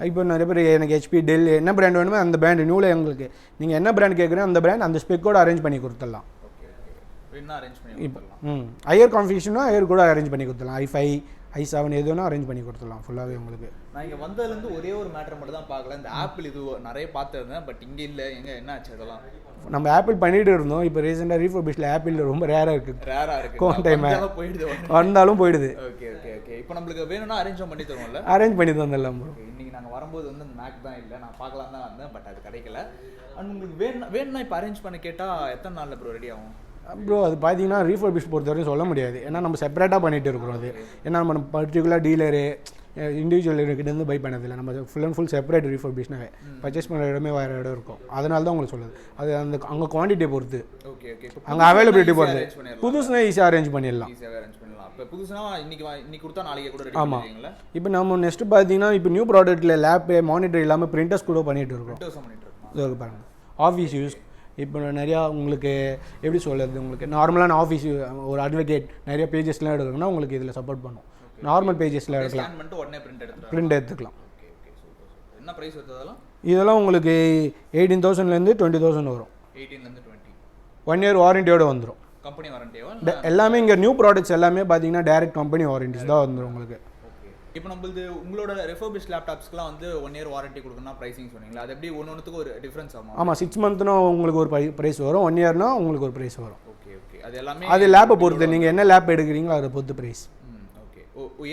இப்போ நிறைய பேர் எனக்கு HP டெல் என்ன பிராண்ட் வேணுமோ அந்த பிராண்ட் நியூவில் எங்களுக்கு நீங்கள் என்ன பிராண்ட் கேட்குறீங்க அந்த பிராண்ட் அந்த ஸ்பெக்கோட அரேஞ்ச் பண்ணி கொடுத்துடலாம். Okay okay. என்ன அரேஞ்ச் பண்ணி கொடுத்துடலாம்? ஹையர் கான்ஃபிகரேஷனா ஹையர் கூட அரேஞ்ச் பண்ணி கொடுத்துடலாம். i5 i7 எது வேணால் அரேஞ்ச் பண்ணி கொடுத்துடலாம் ஃபுல்லாகவே உங்களுக்கு. நான் இங்கே வந்ததுலேருந்து ஒரே ஒரு மேட்டர் மட்டும் தான் பார்க்கல. இந்த ஆப்பிள் இது நிறைய பார்த்துருந்தேன், பட் இங்கே இல்லை. எங்கே என்ன ஆச்சு அதெல்லாம்? நம்ம ஆப்பிள் பண்ணிட்டு இருந்தோம். இப்போ ரீசெண்டாக ரீஃபர்பிஷ்ல ஆப்பிள் ரொம்ப ரேராக இருக்குது. கோன் டைம் வந்தாலும் போயிடுது. Okay okay okay. இப்போ நம்மளுக்கு வேணும்னா அரேஞ்ச் பண்ணி தருவோம்ல? அரேஞ்ச் பண்ணி தந்துடலாம் ப்ரோ. இன்னைக்கு நாங்கள் வரும்போது வந்து அந்த மேக் தான் இல்லை, நான் பார்க்கலாம் தான் வந்தேன், பட் அது கிடைக்கல. அண்ட் உங்களுக்கு வேணும்னா இப்போ அரேஞ்ச் பண்ண கேட்டால் எத்தனை நாளில் ப்ரோ ரெடி ஆகும்? ப்ரோ அது பார்த்தீங்கன்னா ரீஃபர்பிஷ் பொறுத்த வரைக்கும் சொல்ல முடியாது. ஏன்னா நம்ம செப்பரேட்டாக பண்ணிட்டு இருக்கிறோம். அது ஏன்னா நம்ம பர்டிகுலர் டீலரு இண்டிவிஜுவல் கிட்டேருந்து பை பண்ணதில்லை. நம்ம ஃபுல் அண்ட் ஃபுல் செப்பரேட் ரீஃபர்பிஷ்னாவே பர்ச்சேஸ் பண்ணுற இடமே வேறு இடம் இருக்கும். அதனால தான் உங்களுக்கு சொல்லுது. அது அந்த அங்கே குவான்டிட்டியை பொறுத்து, ஓகே ஓகே, அங்கே அவைலபிலிட்டி பொறுத்து. புதுசுனா ஈஸியாக அரேஞ்ச் பண்ணிடலாம். இப்போ புதுசுனா இன்னைக்கு கொடுத்தா நாளைக்கு கூட ரெடி பண்ணுவீங்களா? இப்போ நம்ம நெக்ஸ்ட் பார்த்தீங்கன்னா இப்போ நியூ ப்ராடக்ட்டில் லேப்பு மானிட்டர் இல்லாமல் பிரிண்டர்ஸ் கூட பண்ணிட்டு இருக்கோம். இது பாருங்கள், ஆஃபீஸ் யூஸ். இப்போ நிறையா உங்களுக்கு எப்படி சொல்கிறது, உங்களுக்கு நார்மலான ஆஃபீஸ் ஒரு அட்வொகேட் நிறைய பேஜஸ்லாம் எடுக்கணும்னா உங்களுக்கு இதில் சப்போர்ட் பண்ணும். நார்மல் பேஜஸில் எடுக்கலாம், பிரிண்ட் எடுத்துக்கலாம். என்ன ப்ரைஸ் வருது? இதெல்லாம் உங்களுக்கு 18,000லேருந்து 20,000 வரும். 18லேருந்து 20. 1 இயர் வாரண்டியோடு வந்துடும். கம்பெனி வாரண்டியா? எல்லாமே இங்கே நியூ ப்ராடக்ட்ஸ் எல்லாமே பார்த்தீங்கன்னா டைரக்ட் கம்பெனி வாரண்டிஸ் தான் வந்துடும் உங்களுக்கு. இப்போ நம்மளது உங்களோட ரெஃபர்பிஷ் லேப்டாப்ஸ்க்குலாம் வந்து 1 இயர் வாரண்டி கொடுக்கணும்னா ப்ரைஸிங் சொன்னீங்களா? அது எப்படி ஒன்றுத்துக்கு ஒரு டிஃப்ரென்ஸ் ஆகும்? ஆமாம், 6 மந்த்னா உங்களுக்கு ஒரு ப்ரைஸ் வரும், 1 இயர்னா உங்களுக்கு ஒரு ப்ரைஸ் வரும். Okay okay. அது எல்லாமே அது லேப்பை பொறுத்து, நீங்கள் என்ன லேப் எடுக்கிறீங்களோ அதை பொறுத்து price. Okay.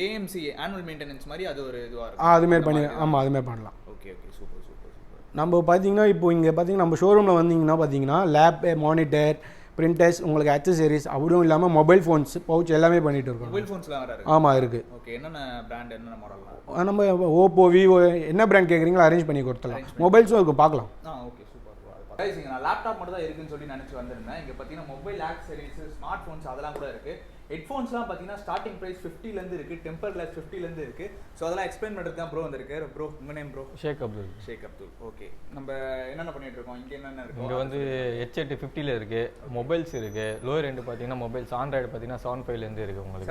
AMC annual maintenance மாதிரி அது ஒரு இதுவாக இருக்கும். அதுமாரி பண்ணி, ஆமாம் அதுமாரி பண்ணலாம். Okay okay, super super super. நம்ம பார்த்தீங்கன்னா இப்போ இங்கே பார்த்தீங்கன்னா நம்ம ஷோரூமில் வந்தீங்கன்னா பார்த்தீங்கன்னா லேப்பு, மானிட்டர், பிரிண்டர்ஸ், உங்களுக்கு அக்சசரிஸ், அதுவும் இல்லாமல் மொபைல் ஃபோன்ஸ், பவுச் எல்லாமே பண்ணிட்டு இருக்கோம். மொபைல் ஃபோன்ஸ்லாம் வேறு? ஆமாம் இருக்குது. ஓகே. என்னென்ன பிராண்ட், என்னென்ன மாடல்லாம்? நம்ம ஓப்போ, விவோ என்ன பிராண்ட் கேட்குறீங்களோ அரேஞ்ச் பண்ணி கொடுத்துலாம். மொபைல்ஸும் இருக்கும், பார்க்கலாம். Okay super. கைஸ், நான் லேப்டாப் மட்டும் தான் இருக்குன்னு சொல்லி நினச்சி வந்திருந்தேன். இங்கே பார்த்தீங்கன்னா மொபைல் ஆக்சசரிஸ், ஸ்மார்ட் ஃபோன்ஸ் அதெல்லாம் கூட இருக்குது. ஹெட்ஃபோன்ஸ்லாம் பார்த்தீங்கன்னா ஸ்டார்டிங் ப்ரைஸ் 50லேருந்து இருக்குது, டெம்பர் கிளாஸ் 50லேருந்து இருக்குது. ஸோ அதெல்லாம் எக்ஸ்பிளைன் பண்ணுறது தான் ப்ரோ வந்திருக்கு. ப்ரோ உங்கள் நேம்? ப்ரோ ஷேக் அப்துல். ஷேக் அப்துல். ஓகே. நம்ம என்னென்ன பண்ணிட்டு இருக்கோம் இங்கே? என்னென்ன இருக்குது இங்கே வந்து ஹெட்செட் 50ல் இருக்குது, மொபைல்ஸ் இருக்குது. லோயர் ரெண்டு பார்த்தீங்கன்னா மொபைல்ஸ் ஆண்ட்ராய்டு பார்த்தீங்கன்னா 7.5லேருந்து இருக்குது உங்களுக்கு.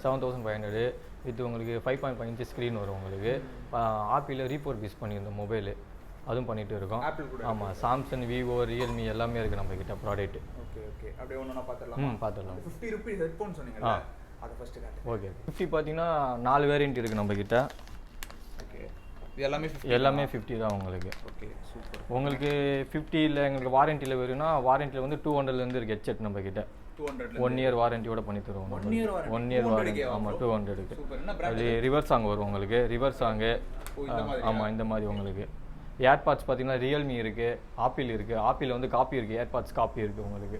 7500 இது உங்களுக்கு 5.5 இன்ச் ஸ்க்ரீன் வரும் உங்களுக்கு. ஆப்பிள் ரீஃபர்பிஷ் பண்ணியிருந்தோம் மொபைலு, அதுவும் பண்ணிட்டு இருக்கோம். ஆமாம், சாம்சங், விவோ, ரியல்மி எல்லாமே இருக்குது நம்ம கிட்ட ப்ராடக்ட். Okay okay. அப்படியே ஒன்று பார்த்துடலாம். பார்த்துடலாம். 50 ரூபீஸ் ஹெட்ஃபோன் சொன்னீங்களா? அதை ஃபஸ்ட்டு காட்டு. ஓகே. 50 பார்த்தீங்கன்னா 4 வேரியன்ட் இருக்குது நம்ம கிட்ட. ஓகே. இது எல்லாமே 50 தான் உங்களுக்கு. Okay super. உங்களுக்கு 50ல் எங்களுக்கு வாரண்டியில் வரும்னா வாரண்டியில் வந்து 200லேருந்து இருக்குது ஹெட்செட் நம்ம கிட்ட. 1 இயர் வாரண்டியோட பண்ணி தருவோம். 1 இயர் வாரண்டி. ஆமாம், 200க்கு. அது ரிவர்ஸ் சாங் வரும் உங்களுக்கு. Reverse song. ஆமாம், இந்த மாதிரி உங்களுக்கு. ஏர்பாட்ஸ் பார்த்தீங்கன்னா ரியல்மி இருக்குது, ஆப்பிள் இருக்குது. ஆப்பிள் வந்து காப்பி இருக்குது, ஏர்பாட்ஸ் காப்பி இருக்குது உங்களுக்கு.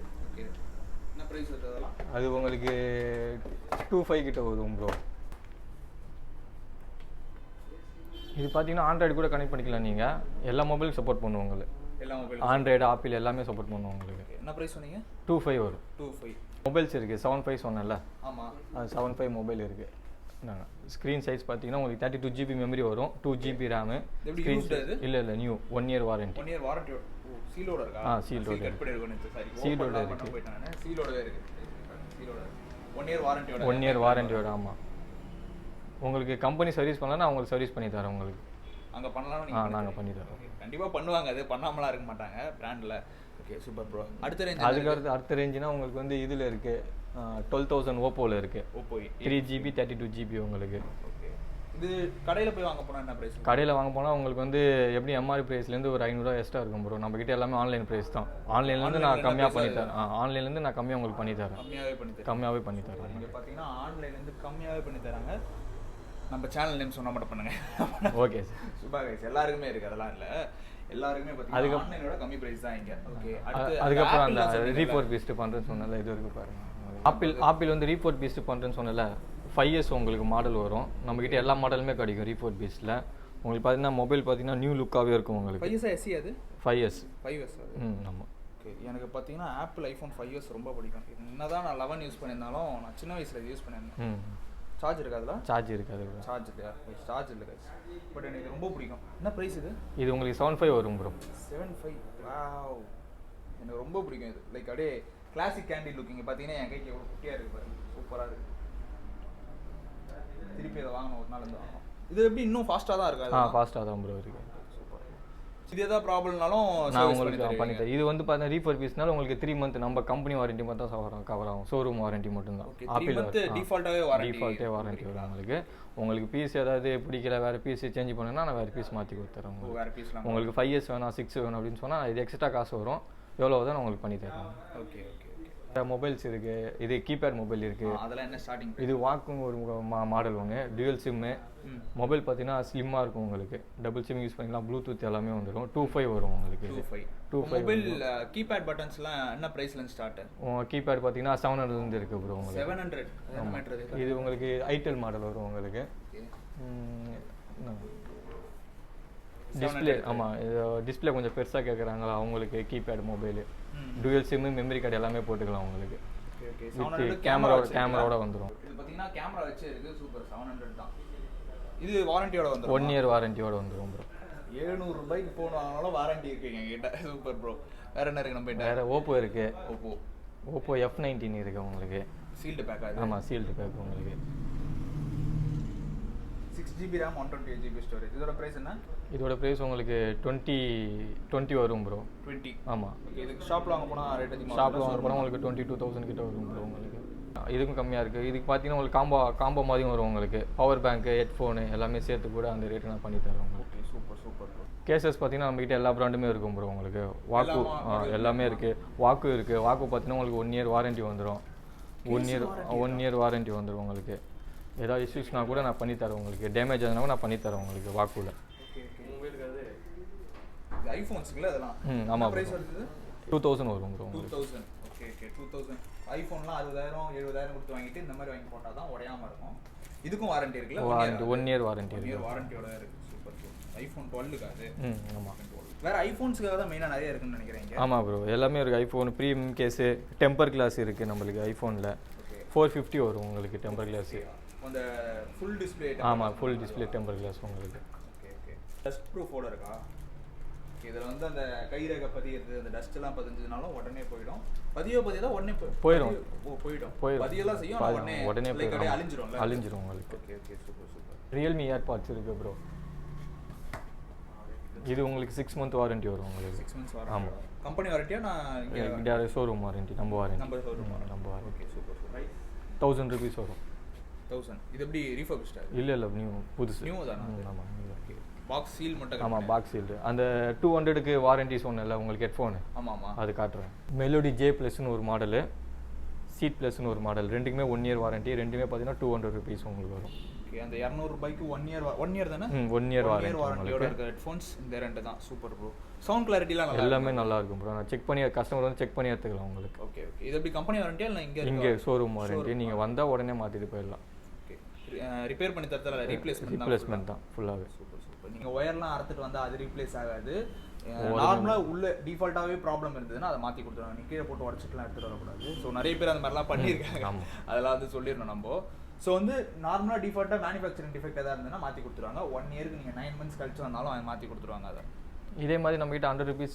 அது உங்களுக்கு 25 கிட்ட வரும் ப்ரோ. இது பார்த்தீங்கன்னா ஆண்ட்ராய்டு கூட கனெக்ட் பண்ணிக்கலாம். நீங்கள் எல்லா மொபைலும் சப்போர்ட் பண்ணுவோம் உங்களுக்கு. எல்லா மொபைல் ஆண்ட்ராய்டு, ஆப்பிள் எல்லாமே சப்போர்ட் பண்ணுவோம் உங்களுக்கு. என்ன ப்ரைஸ் சொன்னீங்க? 25 வரும். 25. மொபைல்ஸ் இருக்குது 75 சொன்னேன்ல. ஆமாம், அது 75 மொபைல் இருக்குது. ஸ்க்ரீன் சைஸ் பார்த்தீங்கன்னா உங்களுக்கு 32 GB மெமரி வரும், 2 GB ரேமு. ஸ்க்ரீன் இல்லை new 1 year warranty. 1 year warranty. சீலோட இருக்கா? சீலோட கட் பண்ணிருக்கோம். சரி, சீலோட இருக்கு. சீலோடவே இருக்கு. சீலோட 1 year வாரண்டியோட. 1 year வாரண்டியோட. ஆமாம். உங்களுக்கு கம்பெனி சர்வீஸ் பண்ணலாம், நான் உங்களுக்கு சர்வீஸ் பண்ணி தரேன் உங்களுக்கு. அங்கே பண்ணலாம். நாங்கள் பண்ணி தரோம். கண்டிப்பாக பண்ணுவாங்க, அது பண்ணாமலாம் இருக்க மாட்டாங்க பிராண்டில். Okay super bro. அடுத்த ரேஞ்ச் அடுத்த ரேஞ்சுனா உங்களுக்கு வந்து இதில் இருக்குது 12,000 ஓப்போவில் இருக்குது. ஓப்போ 3 GB 32 GB உங்களுக்கு. ஓகே. இது கடையில் போய் வாங்க போனால் என்ன ப்ரைஸ்? கடையில் வாங்க போனால் உங்களுக்கு வந்து எப்படி எம்ஆர்பி ப்ரைஸ்லேருந்து ஒரு 500 எக்ஸ்ட்ரா இருக்கும் ப்ரோ. நம்மக்கிட்ட எல்லாமே ஆன்லைன் ப்ரைஸ் தான். ஆன்லைன்லேருந்து நான் கம்மியாக பண்ணி தரேன். ஆன்லைன்லேருந்து நான் கம்மியாக உங்களுக்கு பண்ணி தரேன். கம்மியாகவே பண்ணி தரேன். நீங்கள் பார்த்தீங்கன்னா ஆன்லைன்லேருந்து கம்மியாகவே பண்ணி தராங்க. நம்ம சேனல் நேம் சொன்னால் மட்டும் பண்ணுங்க. Okay sir. Super guys. எல்லாருக்குமே இருக்குது, அதெல்லாம் இல்லை. எல்லாருக்குமே பார்த்தீங்கன்னா ஆன்லைனோட கம்மி ப்ரைஸ் தான் இங்கே. ஓகே. அதுக்கப்புறம் அந்த ரீபோர்ட் பீஸ்ட் பண்ணுறேன்னு சொன்னல, இது வரைக்கும் பாருங்கள். ஆப்பிள் வந்து ரீபோர்ட் பீஸ்ட் பண்ணுறேன்னு சொன்னல, 5 years உங்களுக்கு மாடல் வரும். நம்மக்கிட்ட எல்லா மாடலுமே கிடைக்கும் ரீபோர்ட் பீஸ்டில். உங்களுக்கு பார்த்தீங்கன்னா மொபைல் பார்த்தீங்கன்னா நியூ லுக்காகவே இருக்கும் உங்களுக்கு. 5 years எஸ்சி அது? 5 years. 5 years அது. ஆமாம். ஓகே. எனக்கு பார்த்தீங்கன்னா ஆப்பிள் ஐஃபோன் 5 years ரொம்ப பிடிக்கும். என்னதான் நான் 11 யூஸ் பண்ணியிருந்தாலும் நான் சின்ன வயசில் யூஸ் பண்ணியிருந்தேன். சார்ஜ் இருக்காதுல? சார்ஜ் இருக்காது. சார்ஜ் இல்லையா? சார்ஜ் இல்லை கைஸ். பட் எனக்கு ரொம்ப பிடிக்கும். என்ன ப்ரைஸ் இது? இது உங்களுக்கு 7.5 வரும் ப்ரோ. 7.5. வாவ், எனக்கு ரொம்ப பிடிக்கும் இது. லைக் அப்படியே கிளாசிக் கேண்டி லுக்கிங். பார்த்தீங்கன்னா என் கைக்கு எவ்வளோ குட்டியாக இருக்குது பாருங்க, சூப்பராக இருக்குது. திருப்பி அதை வாங்கணும், ஒரு நாள் இருந்து வாங்கணும். இது எப்படி இன்னும் ஃபாஸ்ட்டாக தான் இருக்கா? ஃபாஸ்ட்டாக தான் ப்ரோ இருக்குது. இது எதாவது ப்ராப்ளம்னாலும் நான் உங்களுக்கு பண்ணி தரேன். இது வந்து பார்த்தீங்கன்னா ரீஃபர் பீஸ்னால உங்களுக்கு 3 month நம்ம கம்பெனி வாரண்டி மட்டும் தான் கவர் ஆகும். ஷோரூம் வாரண்டி மட்டும்தான். ஆப்பிள் டிஃபால்ட்டாகவே வாரண்டி வரும் உங்களுக்கு. உங்களுக்கு பீஸ் ஏதாவது பிடிக்கல, வேறு பீஸ் சேஞ்ச் பண்ணுன்னா நான் வேறு பீஸ் மாற்றி கொடுத்துறேன் உங்களுக்கு. உங்களுக்கு 5 years வேணாம் 6 வேணும் அப்படின்னு சொன்னால் இது எக்ஸ்ட்ரா காசு வரும். எவ்வளோ தான் உங்களுக்கு பண்ணி தரேன். Okay okay. மொபைல்ஸ் இருக்குது. இது கீபேட் மொபைல் இருக்குது. அதெல்லாம் என்ன ஸ்டார்டிங்? இது வாக்கும் ஒரு மாடல் ஒன்று, டியூவல் சிம்மு. மொபைல் பார்த்தீங்கன்னா ஸ்லிம்மாக இருக்கும் உங்களுக்கு. டபுள் சிம் யூஸ் பண்ணிக்கலாம், ப்ளூடூத் எல்லாமே வந்துடும். 2.5 வரும் உங்களுக்கு. 2.5 மொபைல். கீபேட் பட்டன்ஸ்லாம் என்ன ப்ரைஸ்லேருந்து ஸ்டார்ட்? கீபேட் பார்த்தீங்கன்னா 700 இருக்குது ப்ரோ உங்களுக்கு. 700. இது உங்களுக்கு ஐடெல் மாடல் வரும் உங்களுக்கு. டிஸ்பிளே. ஆமாம், டிஸ்பிளே கொஞ்சம் பெருசாக கேட்குறாங்களா அவங்களுக்கு. Keypad mobile, dual sim, memory card எல்லாமே போட்டுக்கலாம் உங்களுக்கு. கேமராவோட வந்துடும். இது பார்த்தீங்கன்னா கேமரா வச்சு இருக்குது. சூப்பர். 700 தான். இது வாரண்டியோட வந்துடும். 1 year வாரண்டியோட வந்துடும் ப்ரோ. 700 ரூபாய்க்கு ஃபோன் வாங்கினாலும் வாரண்டி இருக்குங்க என்கிட்ட. Super bro. வேற என்ன இருக்குது நம்ம கிட்ட? வேறு ஓப்போ இருக்குது. ஓப்போ F19 இருக்குது உங்களுக்கு. சீல்டு பேக் அது? ஆமாம், சீல்டு பேக் உங்களுக்கு. 6GB RAM 128 GB storage. இதோட ப்ரைஸ் என்ன? இதோட ப்ரைஸ் உங்களுக்கு 20 வரும் ப்ரோ. 20. ஆமாம். இதுக்கு ஷாப்பில் வாங்க போனால் ரேட் அதிகமாக. ஷாப்பில் வாங்க போனால் உங்களுக்கு 22,000 கிட்ட வரும் ப்ரோ உங்களுக்கு. இதுக்கும் கம்மியாக இருக்குது. இதுக்கு பார்த்தீங்கன்னா உங்களுக்கு காம்போ மாதிரியும் வரும் உங்களுக்கு. பவர் பேங்க்கு, ஹெட்ஃபோனு எல்லாமே சேர்த்து கூட அந்த ரேட்டு நான் பண்ணி தரேன் உங்களுக்கு. Super bro. கேசஸ் பார்த்தீங்கன்னா நம்மகிட்ட எல்லா ப்ராண்டுமே இருக்கும் ப்ரோ உங்களுக்கு. வாக்கு எல்லாமே இருக்குது. வாக்கு இருக்குது. வாக்கு பார்த்தீங்கன்னா உங்களுக்கு 1 year வாரண்டி வந்துடும். 1 year வாரண்டி வந்துடும் உங்களுக்கு. ஏதாவது இஷ்யூஸ்னால் கூட நான் பண்ணித்தரேன் உங்களுக்கு. டேமேஜ் ஆகுதுனா நான் பண்ணித்தரேன் உங்களுக்கு வாக்குல. ஐஃபோன்ஸ்க்குல அதெல்லாம். ஆமாம். ப்ரைஸ் வருது 2000 வரும் ப்ரோ. 2000. ஓகே 2000. ஐஃபோன்லாம் 60,000 70,000 கொடுத்து வாங்கிட்டு இந்த மாதிரி வாங்கி போட்டால் தான் உடையாமல் இருக்கும். இதுக்கும் வாரண்டி இருக்குல்ல? வாரண்டி 1 year வாரண்டி இருக்குது. வாரண்டியோட இருக்குது. சூப்பர். ஐஃபோன் 12க்கு அது. ஆமாம். வேறு ஐஃபோன்ஸுக்காக தான் மெயினாக நிறைய இருக்குன்னு நினைக்கிறேன். ஆமாம் ப்ரோ, எல்லாமே இருக்குது. IPhone premium case, temper glass இருக்குது நம்மளுக்கு. ஐஃபோனில் 450 வரும் உங்களுக்கு டெம்பர் கிளாஸு. அந்த ஃபுல் டிஸ்பிளே? ஆமாம், ஃபுல் டிஸ்பிளே டெம்பர் கிளாஸ் உங்களுக்கு. ஓகே. டஸ்ட் ப்ரூஃபோட இருக்கா? இதில் வந்து அந்த கைரேகை பதியறது, அந்த டஸ்ட்லாம் பதிஞ்சதுனாலும் உடனே போயிடும். பதியதான் உடனே போயிடும். பதியெல்லாம் செய்யும் உடனே அழிஞ்சிரும் உங்களுக்கு. Okay super. ரியல்மி ஏர்பாட்ஸ் இருக்குது ப்ரோ. இது உங்களுக்கு 6 month வாரண்டி வரும் உங்களுக்கு. 6 months வாரண்டி. ஆமாம். கம்பெனி வாரண்டியா? நான் ஷோரூம் வாரண்டி. நம்ம வாரண்டி. நம்ம வாரண்டி. Okay super. 1000 rupees வரும். 1000. இது எப்படி ரீஃபர்பிஷ்டா? இல்லை நியூ, புதுசு. நியூ தானா? ஆமாம். ஓகே. பாக்ஸ் சீல் மட்டும்? ஆமாம், பாக்ஸ் சீல்டு. அந்த 200க்கு வாரண்டி சொன்னல உங்களுக்கு ஹெட்ஃபோனு. ஆமாம். அது காட்டுறேன். மெலோடி J+ன்னு ஒரு மாடலு, சீட் ப்ளஸ்ன்னு ஒரு மாடல். ரெண்டுக்குமே 1 year வாரண்டி. ரெண்டுமே பார்த்தீங்கன்னா 200 rupees உங்களுக்கு வரும். ஓகே. அந்த 200 ரூபாய்க்கு 1 year தானே? 1 year வாரண்டியோட இருக்க ஹெட்ஃபோன்ஸ் இந்த ரெண்டு தான். Super bro. சவுண்ட் கிளாரிட்டிலாம் எல்லாமே நல்லா இருக்கும் ப்ரோ. நான் செக் பண்ணி கஸ்டமர் வந்து செக் பண்ணி எடுத்துக்கலாம் உங்களுக்கு. ஓகே. இது எப்படி கம்பெனி வாரண்டியா இல்லை இங்கே ஷோரூம் வாரண்டி? நீங்கள் வந்தால் உடனே மாற்றிட்டு போயிடலாம். ஓகே. ரிப்பேர் பண்ணி தரல? ரீப்ளேஸ்மெண்ட் தான் ஃபுல்லாகவே. சூப்பர். நீங்கள் ஒயர்லாம் அறுத்துட்டு வந்தால் அது ரீப்ளேஸ் ஆகாது. நார்மலாக உள்ள டிஃபால்ட்டாகவே ப்ராப்ளம் இருந்ததுன்னா அதை மாற்றி கொடுத்துருவாங்க. நீ கீழே போட்டு உடச்சிட்டுலாம் எடுத்துகிட்டு வரக்கூடாது. ஸோ நிறைய பேர் அந்த மாதிரிலாம் பண்ணியிருக்காங்க. அதெல்லாம் வந்து சொல்லிடணும் நம்ம. ஸோ வந்து நார்மலாக டிஃபால்ட்டாக மேனுஃபேக்சரிங் டிஃபெக்ட் எதாவது இருந்ததுன்னா மாற்றி கொடுத்துருவாங்க. 1 இயருக்கு நீங்கள் 9 months கழிச்சு வந்தாலும் அதை மாற்றி கொடுத்துருவாங்க. அதை இதே மாதிரி நம்மகிட்ட 100 rupees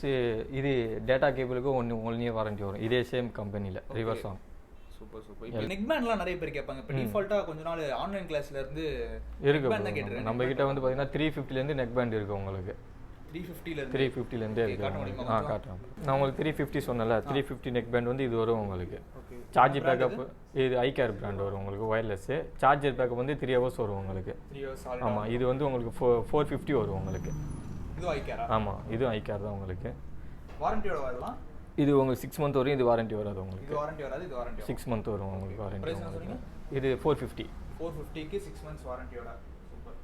இது டேட்டா கேபிளுக்கு 1 year வாரண்டி வரும். இதே சேம் கம்பெனியில் ரிவர்ஸ் ஆகும். Super super. இப்போ நெக் பேண்ட்லாம் நிறைய பேர் கேட்பாங்க. இப்போ டிஃபால்ட்டாக கொஞ்ச நாள் ஆன்லைன் கிளாஸ்ல இருந்து இருக்கு நம்ம கிட்ட வந்து பார்த்தீங்கன்னா 350லேருந்து நெக் பேண்ட் இருக்குது உங்களுக்கு. 350லேருந்தே இருக்கு. காட்டுறேன். நான் உங்களுக்கு 350 சொன்னல, 350 நெக் பேண்ட் வந்து இது வரும் உங்களுக்கு. சார்ஜ் பேக்கப் இது ஐகேர் பிராண்ட் வரும் உங்களுக்கு ஒயர்லெஸ். சார்ஜர் பேக்கப் வந்து 3 hours வரும் உங்களுக்கு. ஆமாம், இது வந்து உங்களுக்கு 450 வரும் உங்களுக்கு. இது ஐகேரா? ஆமாம், இதுவும் ஐகேர் தான் உங்களுக்கு. வாரண்டியோட வரலாம். இது உங்களுக்கு 6 months வரும். இது வாரண்டி வராது உங்களுக்கு. இது வாரண்டி வராது. இது வாரண்டி 6 months வரும் உங்களுக்கு வாரண்டி. இது 450. 450க்கு 6 months வாரண்டியோட. சூப்பர்.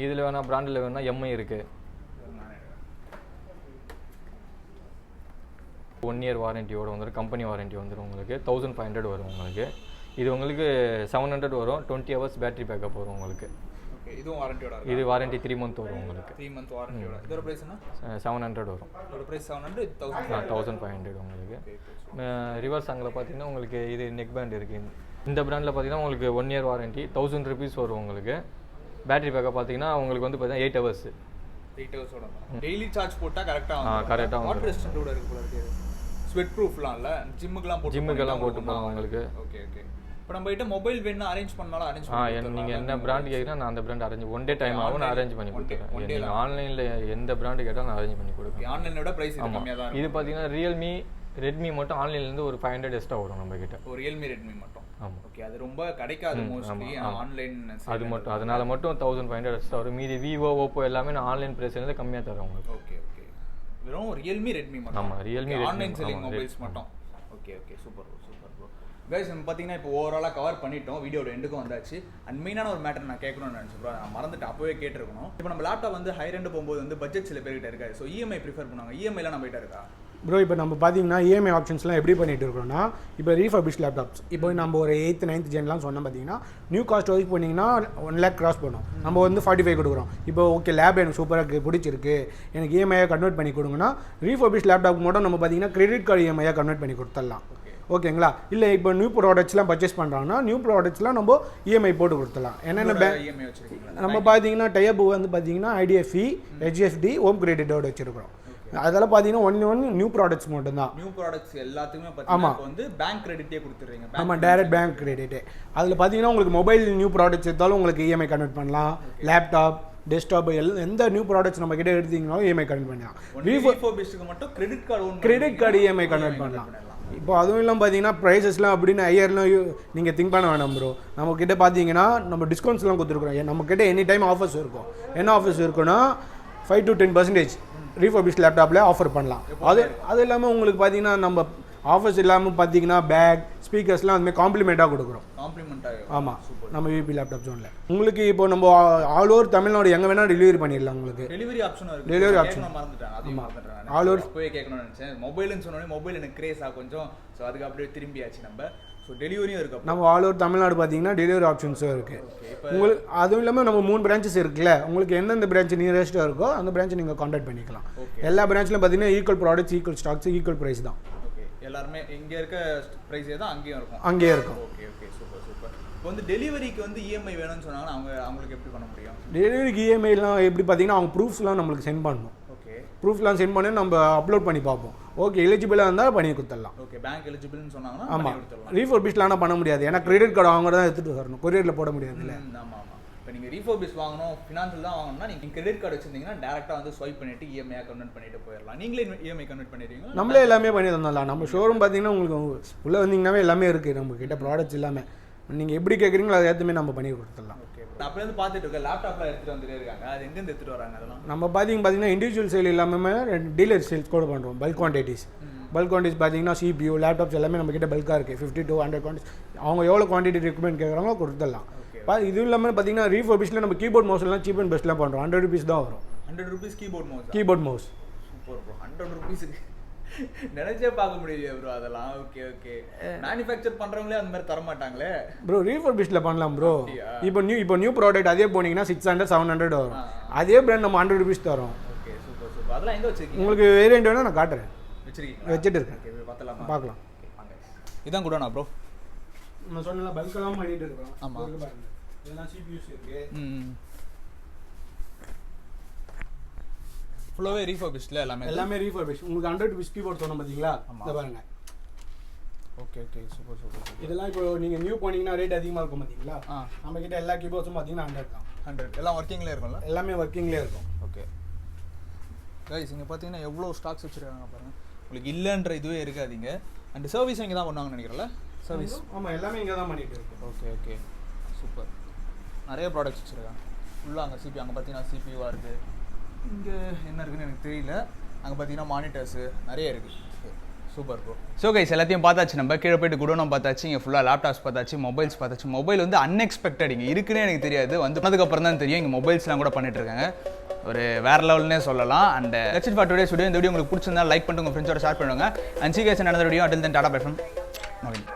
இதில் வேணால் பிராண்டில் வேணால் எம்ஐ இருக்குது. 1 year வாரண்டியோட வந்துடும். கம்பெனி வாரண்டி வந்துடும் உங்களுக்கு. 1500 வரும் உங்களுக்கு. இது உங்களுக்கு 700 வரும். 20 hours பேட்டரி பேக்கப் வரும் உங்களுக்கு. இதுவும் வாரண்டியோட. இது வாரண்டி 3 months வரும் உங்களுக்கு. 3 month வாரண்டியோட. இதோட பிரைஸ் என்ன? 700 வரும். இதோட பிரைஸ் 700, 1500 உங்களுக்கு. ரிவர்ஸ் ஆங்கில் பார்த்தீங்கன்னா உங்களுக்கு இது நெக் பேண்ட் இருக்குது. இந்த பிராண்டில் பார்த்தீங்கன்னா உங்களுக்கு 1 year வாரண்டி 1000 rupees வரும் உங்களுக்கு. பேட்டரி பேக்கப் பார்த்தீங்கன்னா உங்களுக்கு வந்து பார்த்தீங்கன்னா 8 hours. 8 hours ஓட. டெய்லி சார்ஜ் போட்டால் கரெக்டாக வந்து கரெக்டாக வந்து வாட்டர் ரெசிஸ்டன்ட் கூட இருக்கு போல இருக்கு. ஸ்வெட் ப்ரூஃப்லாம் இல்லை, ஜிம்முக்கெல்லாம் போட்டு போகலாம் உங்களுக்கு. Okay okay. இப்போ நம்ம கிட்ட மொபைல் வேணும்னா அரேஞ்ச் பண்ணாலும் அரேஞ்ச் பண்ணலாம். நீங்கள் என்ன பிராண்ட் கேட்குறீங்கன்னா நான் அந்த பிராண்ட் அரேஞ்ச் 1 day டைம் ஆகும். நான் அரேஞ்ச் பண்ணி கொடுத்துறேன். நீங்கள் ஆன்லைனில் எந்த பிராண்டு கேட்டாலும் நான் அரேஞ்ச் பண்ணி கொடுப்பேன். ஆன்லைனோட ப்ரைஸ் கம்மியாக தான். இது பார்த்தீங்கன்னா ரியல்மி ரெட்மி மட்டும் ஆன்லைன்லேருந்து ஒரு 500 எக்ஸ்ட்ரா வரும் நம்ம கிட்ட. ஒரு ரியல்மி ரெட்மி மட்டும். ஆமாம். ஓகே, அது ரொம்ப கிடைக்காது மோஸ்ட்லி ஆன்லைன். அது மட்டும் அதனால மட்டும் 1500 எக்ஸ்ட்ரா வரும். மீதி விவோ ஓப்போ எல்லாமே நான் ஆன்லைன் ப்ரைஸ்லேருந்து கம்மியாக தரேன் உங்களுக்கு. Okay okay. வெறும் ரியல்மி ரெட்மி மட்டும். ஆமாம், ரியல்மி ஆன்லைன் செல்லிங் மொபைல்ஸ் மட்டும். Okay okay, super super bro. Guys, நம்ம பார்த்தீங்கன்னா இப்போ ஓவராலாக கவர் பண்ணிட்டோம். வீடியோட எண்டுக்கும் வந்தாச்சு. அண்ட் மெயினான ஒரு மேட்டர் நான் கேட்கணும்னு நினச்சேன் ப்ரோ. நான் மறந்துட்டு அப்போவே கேட்டிருக்கணும். இப்போ நம்ம லேப்டாப் வந்து ஹை ரெண்டு போகும்போது வந்து பட்ஜெட் சில பேர்கிட்ட இருக்காது. ஸோ இஎம்ஐ ப்ரிஃபர் பண்ணுவாங்க. இஎம்ஐலாம் நம்ம கிட்ட இருக்கா ப்ரோ? இப்போ நம்ம பார்த்தீங்கன்னா இஎம்ஐ ஆப்ஷன்ஸ்லாம் எப்படி பண்ணிட்டு இருக்கோம்னா, இப்போ ரீஃபர்பிஷ் லேப்டாப்ஸ் இப்போ நம்ம ஒரு 8th 9th ஜென்லாம் சொன்னால் பார்த்தீங்கன்னா நியூ காஸ்ட் வைஸ் போனீங்கன்னா 1 lakh கிராஸ் பண்ணும். நம்ம வந்து 45 கொடுக்குறோம். இப்போ ஓகே லேப் எனக்கு சூப்பராக பிடிச்சிருக்கு, எனக்கு இஎம்ஐயாக கன்வெர்ட் பண்ணி கொடுங்கன்னா ரீஃபர்பிஷ் லேப்டாப் மட்டும் நம்ம பார்த்தீங்கன்னா கிரெடிட் கார்டு இஎம்ஐயாக கன்வெர்ட் பண்ணி கொடுத்துடலாம். ஓகேங்களா? இல்லை இப்போ நியூ ப்ராடக்ட்ஸ்லாம் பர்ச்சேஸ் பண்ணுறாங்கன்னா நியூ ப்ராடக்ட்ஸ்லாம் நம்ம இஎம்ஐ போட்டு கொடுத்துடலாம். என்னென்ன இஎம்ஐ வச்சுருக்கீங்களா? நம்ம பார்த்தீங்கன்னா டைப் வந்து பார்த்தீங்கன்னா ஐடிஎஃப்இ, ஹெச்எஃப்டி, ஹோம் கிரெடிட்டோட வச்சுருக்கிறோம். அதெல்லாம் பார்த்தீங்கன்னா ஒன்று நியூ ப்ராடக்ட்ஸ் மட்டும்தான். நியூ ப்ராடக்ட்ஸ் எல்லாத்துக்குமே பார்த்தீங்கன்னா வந்து பேங்க் கிரெடிட்டே கொடுத்துறீங்க. ஆமாம், டைரக்ட் பேங்க் கிரெடிட்டே. அதில் பார்த்தீங்கன்னா உங்களுக்கு மொபைல் நியூ ப்ராடக்ட்ஸ் எடுத்தாலும் உங்களுக்கு இஎம்ஐ கன்வெர்ட் பண்ணலாம். லேப்டாப், டெஸ்க்டாப் எந்த நியூ ப்ராடக்ட்ஸ் நம்ம கிட்ட எடுத்தீங்கனாலும் இஎம்ஐ கன்வெர்ட் பண்ணலாம். ரீஃபர்பிஷ்க்கு மட்டும் கிரெடிட் கார்டு இஎம்ஐ கன்வெர்ட் பண்ணலாம். இப்போ அதுவும் இல்லாமல் பார்த்தீங்கன்னா ப்ரைஸஸ்லாம் அப்படின்னு ஐயர்லாம் நீங்கள் திங்க் பண்ண வேணாம் ப்ரோ. நம்மக்கிட்ட பார்த்தீங்கன்னா நம்ம டிஸ்கவுண்ட்ஸ்லாம் கொடுத்துருக்குறோம். நம்மக்கிட்ட எனி டைம் ஆஃபர்ஸ் இருக்கும். என்ன ஆஃபர்ஸ் இருக்குன்னா 5 to 10% ரீஃபர்பிஷ் லேப்டாப்பில் ஆஃபர் பண்ணலாம். அது இல்லாமல் உங்களுக்கு பார்த்தீங்கன்னா நம்ம ஆஃபர்ஸ் இல்லாமல் பார்த்தீங்கன்னா பேக், ஸ்பீக்கர்ஸ்லாம் அதுமாதிரி காம்ப்ளிமெண்ட்டாக கொடுக்குறோம். ஆமாம், நம்ம விபி லேப்டாப் ஜோனில் உங்களுக்கு இப்போ நம்ம ஆல் ஓவர் தமிழ்நாடு எங்கே வேணால் டெலிவரி பண்ணிடலாம். உங்களுக்கு டெலிவரி ஆப்ஷன் மறந்துட்டேன். ஆல் ஓவர் போய் கேட்கணும்னு நினச்சேன். மொபைல்னு சொன்னோடனே மொபைல் எனக்கு கிரேஸாக கொஞ்சம். ஸோ அதுக்கு அப்படியே திரும்பியாச்சு நம்ம. ஸோ டெலிவரியும் இருக்குது. நம்ம ஆல் ஓவர் தமிழ்நாடு பார்த்தீங்கன்னா டெலிவரி ஆப்ஷன்ஸும் இருக்குது உங்களுக்கு. அதுவும் இல்லாமல் நம்ம 3 பிரான்ச்சஸ் இருக்குல்ல, உங்களுக்கு எந்தெந்த பிரான்ச் நியரஸ்ட்டாக இருக்கோ அந்த பிரான்ச்சை நீங்கள் கான்டாக்ட் பண்ணிக்கலாம். எல்லா பிரான்ச்லையும் பார்த்தீங்கன்னா equal products, equal stocks, equal price தான். எல்லாருமே இங்கே இருக்க ப்ரைஸே தான் அங்கேயும் இருக்கும். அங்கேயே இருக்கும். Okay okay, super super. இப்போ வந்து டெலிவரிக்கு வந்து இஎம்ஐ வேணும்னு சொன்னாங்கன்னா அவங்களுக்கு எப்படி பண்ண முடியும்? டெலிவரிக்கு இஎம்ஐலாம் எப்படி பார்த்தீங்கன்னா அவங்க ப்ரூஃப்ஸ்லாம் நம்மளுக்கு சென்ட் பண்ணணும். ஓகே, ப்ரூஃப்லாம் சென்ட் பண்ணி நம்ம அப்லோட் பண்ணி பார்ப்போம். ஓகே, எலிஜிபிளாக இருந்தால் பண்ணி கொடுத்துடலாம். ஓகே, பேங்க் எலிஜிபிள்னு சொன்னாங்கன்னா ஆமாம். ரீஃபர்பிஷ்லாம் பண்ண முடியாது. ஏன்னா கிரெடிட் கார்டு அவங்க தான் எடுத்துகிட்டு வரணும். கொரியரில் போட முடியாது. இல்லை, ஆமாம் ஆமாம். இப்போ நீங்கள் ரீஃபர்பிஷ் வாங்கணும், ஃபினான்ஷியல் தான் வாங்கணும்னா நீங்கள் கிரெடிட் கார்டு வச்சிருந்தீங்கன்னா டேரெக்டாக வந்து ஸ்வைப் பண்ணிட்டு இஎம்ஐயாக கன்வெர்ட் பண்ணிட்டு போயிடலாம். நீங்களே இஎம்ஐ கன்வெர்ட் பண்ணிடுவீங்க? நம்மளே எல்லாமே பண்ணி தந்துடலாம். நம்ம ஷோரூம் பார்த்தீங்கன்னா உங்களுக்கு உள்ளே வந்தீங்கன்னாவே எல்லாமே இருக்குது நம்ம கிட்ட ப்ராடக்ட்ஸ் எல்லாமே. நீங்கள் எப்படி கேட்குறீங்களோ அதை ஏற்றுமே நம்ம பண்ணி கொடுத்துடலாம். ஓகே, அப்போ வந்து பார்த்துட்டு இருக்க லேப்டாப்லாம் எடுத்துகிட்டு வந்துட்டே இருக்காங்க. அது எங்கேருந்து எடுத்துகிட்டு வராங்க? அதெல்லாம் நம்ம பார்த்தீங்கன்னா இண்டிவிஜுவல் சேல் இல்லாமல் டீலர் சேல்ஸ் கூட பண்ணுறோம். பல்க் குவான்டிட்டிஸ் பார்த்தீங்கன்னா CPU, லேப்டாப்ஸ் எல்லாமே நம்ம கிட்ட பல்காக இருக்குது. 50 to 100 குவான்டிட்டி அவங்க எவ்வளோ குவான்டிட்டி ரெக்கமெண்ட் கேட்குறாங்களோ கொடுத்துடலாம். இதுவும் இல்லாமல் பார்த்தீங்கன்னா ரீஃபர்பிஷில் நம்ம கீபோர்ட் மவுஸ் எல்லாம் சீப் அண்ட் பெஸ்ட்லாம் பண்ணுறோம். 100 rupees தான் வரும். 100 rupees keyboard mouse. Super bro. 100 rupeesக்கு நினைச்சே பார்க்க முடியலையே ப்ரோ அதெல்லாம். ஓகே ஓகே, மேனுஃபேக்சர் பண்ணுறவங்களே அந்த மாதிரி தர மாட்டாங்களே ப்ரோ. ரீஃபர்பிஷில் பண்ணலாம் ப்ரோ. இப்போ நியூ ப்ராடக்ட் அதே போனீங்கன்னா 600 700 வரும். அதே பிராண்ட் நம்ம 100 rupees தரோம். Okay, super super. அதெல்லாம் எங்கே வச்சிருக்கீங்க? உங்களுக்கு வேரியண்ட் வேணால் நான் காட்டுறேன். வச்சிட்டு இருக்கேன். பார்க்கலாம். இதான் கூட ப்ரோ. நம்ம சொன்னல பல்கெல்லாம் பண்ணிட்டு இருக்கோம். ஆமா. இருக்கு பாருங்க. இதெல்லாம் CPUs இருக்கு. ஃபுல்லாவே ரீஃபர்பிஷ்ட்ல எல்லாமே ரீஃபர்பிஷ். உங்களுக்கு 100 பீஸ் கீபோர்ட் சொன்னோம் பாத்தீங்களா? இத பாருங்க. Okay super. இதெல்லாம் இப்போ நீங்க நியூ போனீங்கன்னா ரேட் அதிகமா இருக்கும் பாத்தீங்களா? நம்ம கிட்ட எல்லா கீபோர்ட்ஸும் பாத்தீங்கன்னா 100 தான். 100 எல்லாம் வர்க்கிங்ல இருக்கும்ல? எல்லாமே வர்க்கிங்லயே இருக்கும். ஓகே गाइस இங்க பாத்தீங்கன்னா எவ்வளவு ஸ்டாக்ஸ் வச்சிருக்காங்க பாருங்க. உங்களுக்கு இல்லன்ற இதுவே இருக்காதீங்க. அண்ட் சர்வீஸ் இங்க தான் பண்ணுவாங்கன்னு நினைக்கிறேன்ல? சர்வீஸ் ஆமா எல்லாமே இங்க தான் பண்ணிட்டு இருக்கோம். Okay super. நிறைய ப்ராடக்ட்ஸ் வச்சிருக்காங்க. ஃபுல்லா அங்க CPU அங்க பாத்தீங்கன்னா CPU இருக்கு. இங்க என்ன இருக்குன்னு எனக்கு தெரியல. அங்க பாத்தீங்கன்னா மானிட்டர்ஸ் நிறைய இருக்கு. Super bro. ஸோ கைஸ் எல்லாத்தையும் பார்த்தாச்சு. நம்ம கீழே போய்ட்டு குடோனும் பார்த்தாச்சு. இங்கே ஃபுல்லாக லேப்டாப்ஸ் பார்த்தாச்சு, மொபைல்ஸ் பார்த்தாச்சு. மொபைல் வந்து அன்எக்ஸ்பெக்டட் இங்கே இருக்குன்னே எனக்கு தெரியாது. வந்ததுக்கப்புறம் தான் தெரியும் இங்கே மொபைல்ஸ்லாம் கூட பண்ணிட்டு இருக்காங்க. ஒரு வேற லெவல்னே சொல்லலாம். And that's it for today's video. இந்த வீடியோ உங்களுக்கு பிடிச்சிருந்தா லைக் பண்ணிட்டு உங்கள் ஃப்ரெண்ட்ஸோட ஷேர் பண்ணுவாங்க. அண்ட் சீக்கிரம் நடந்த video அட்டில் then tata bye from Naveen.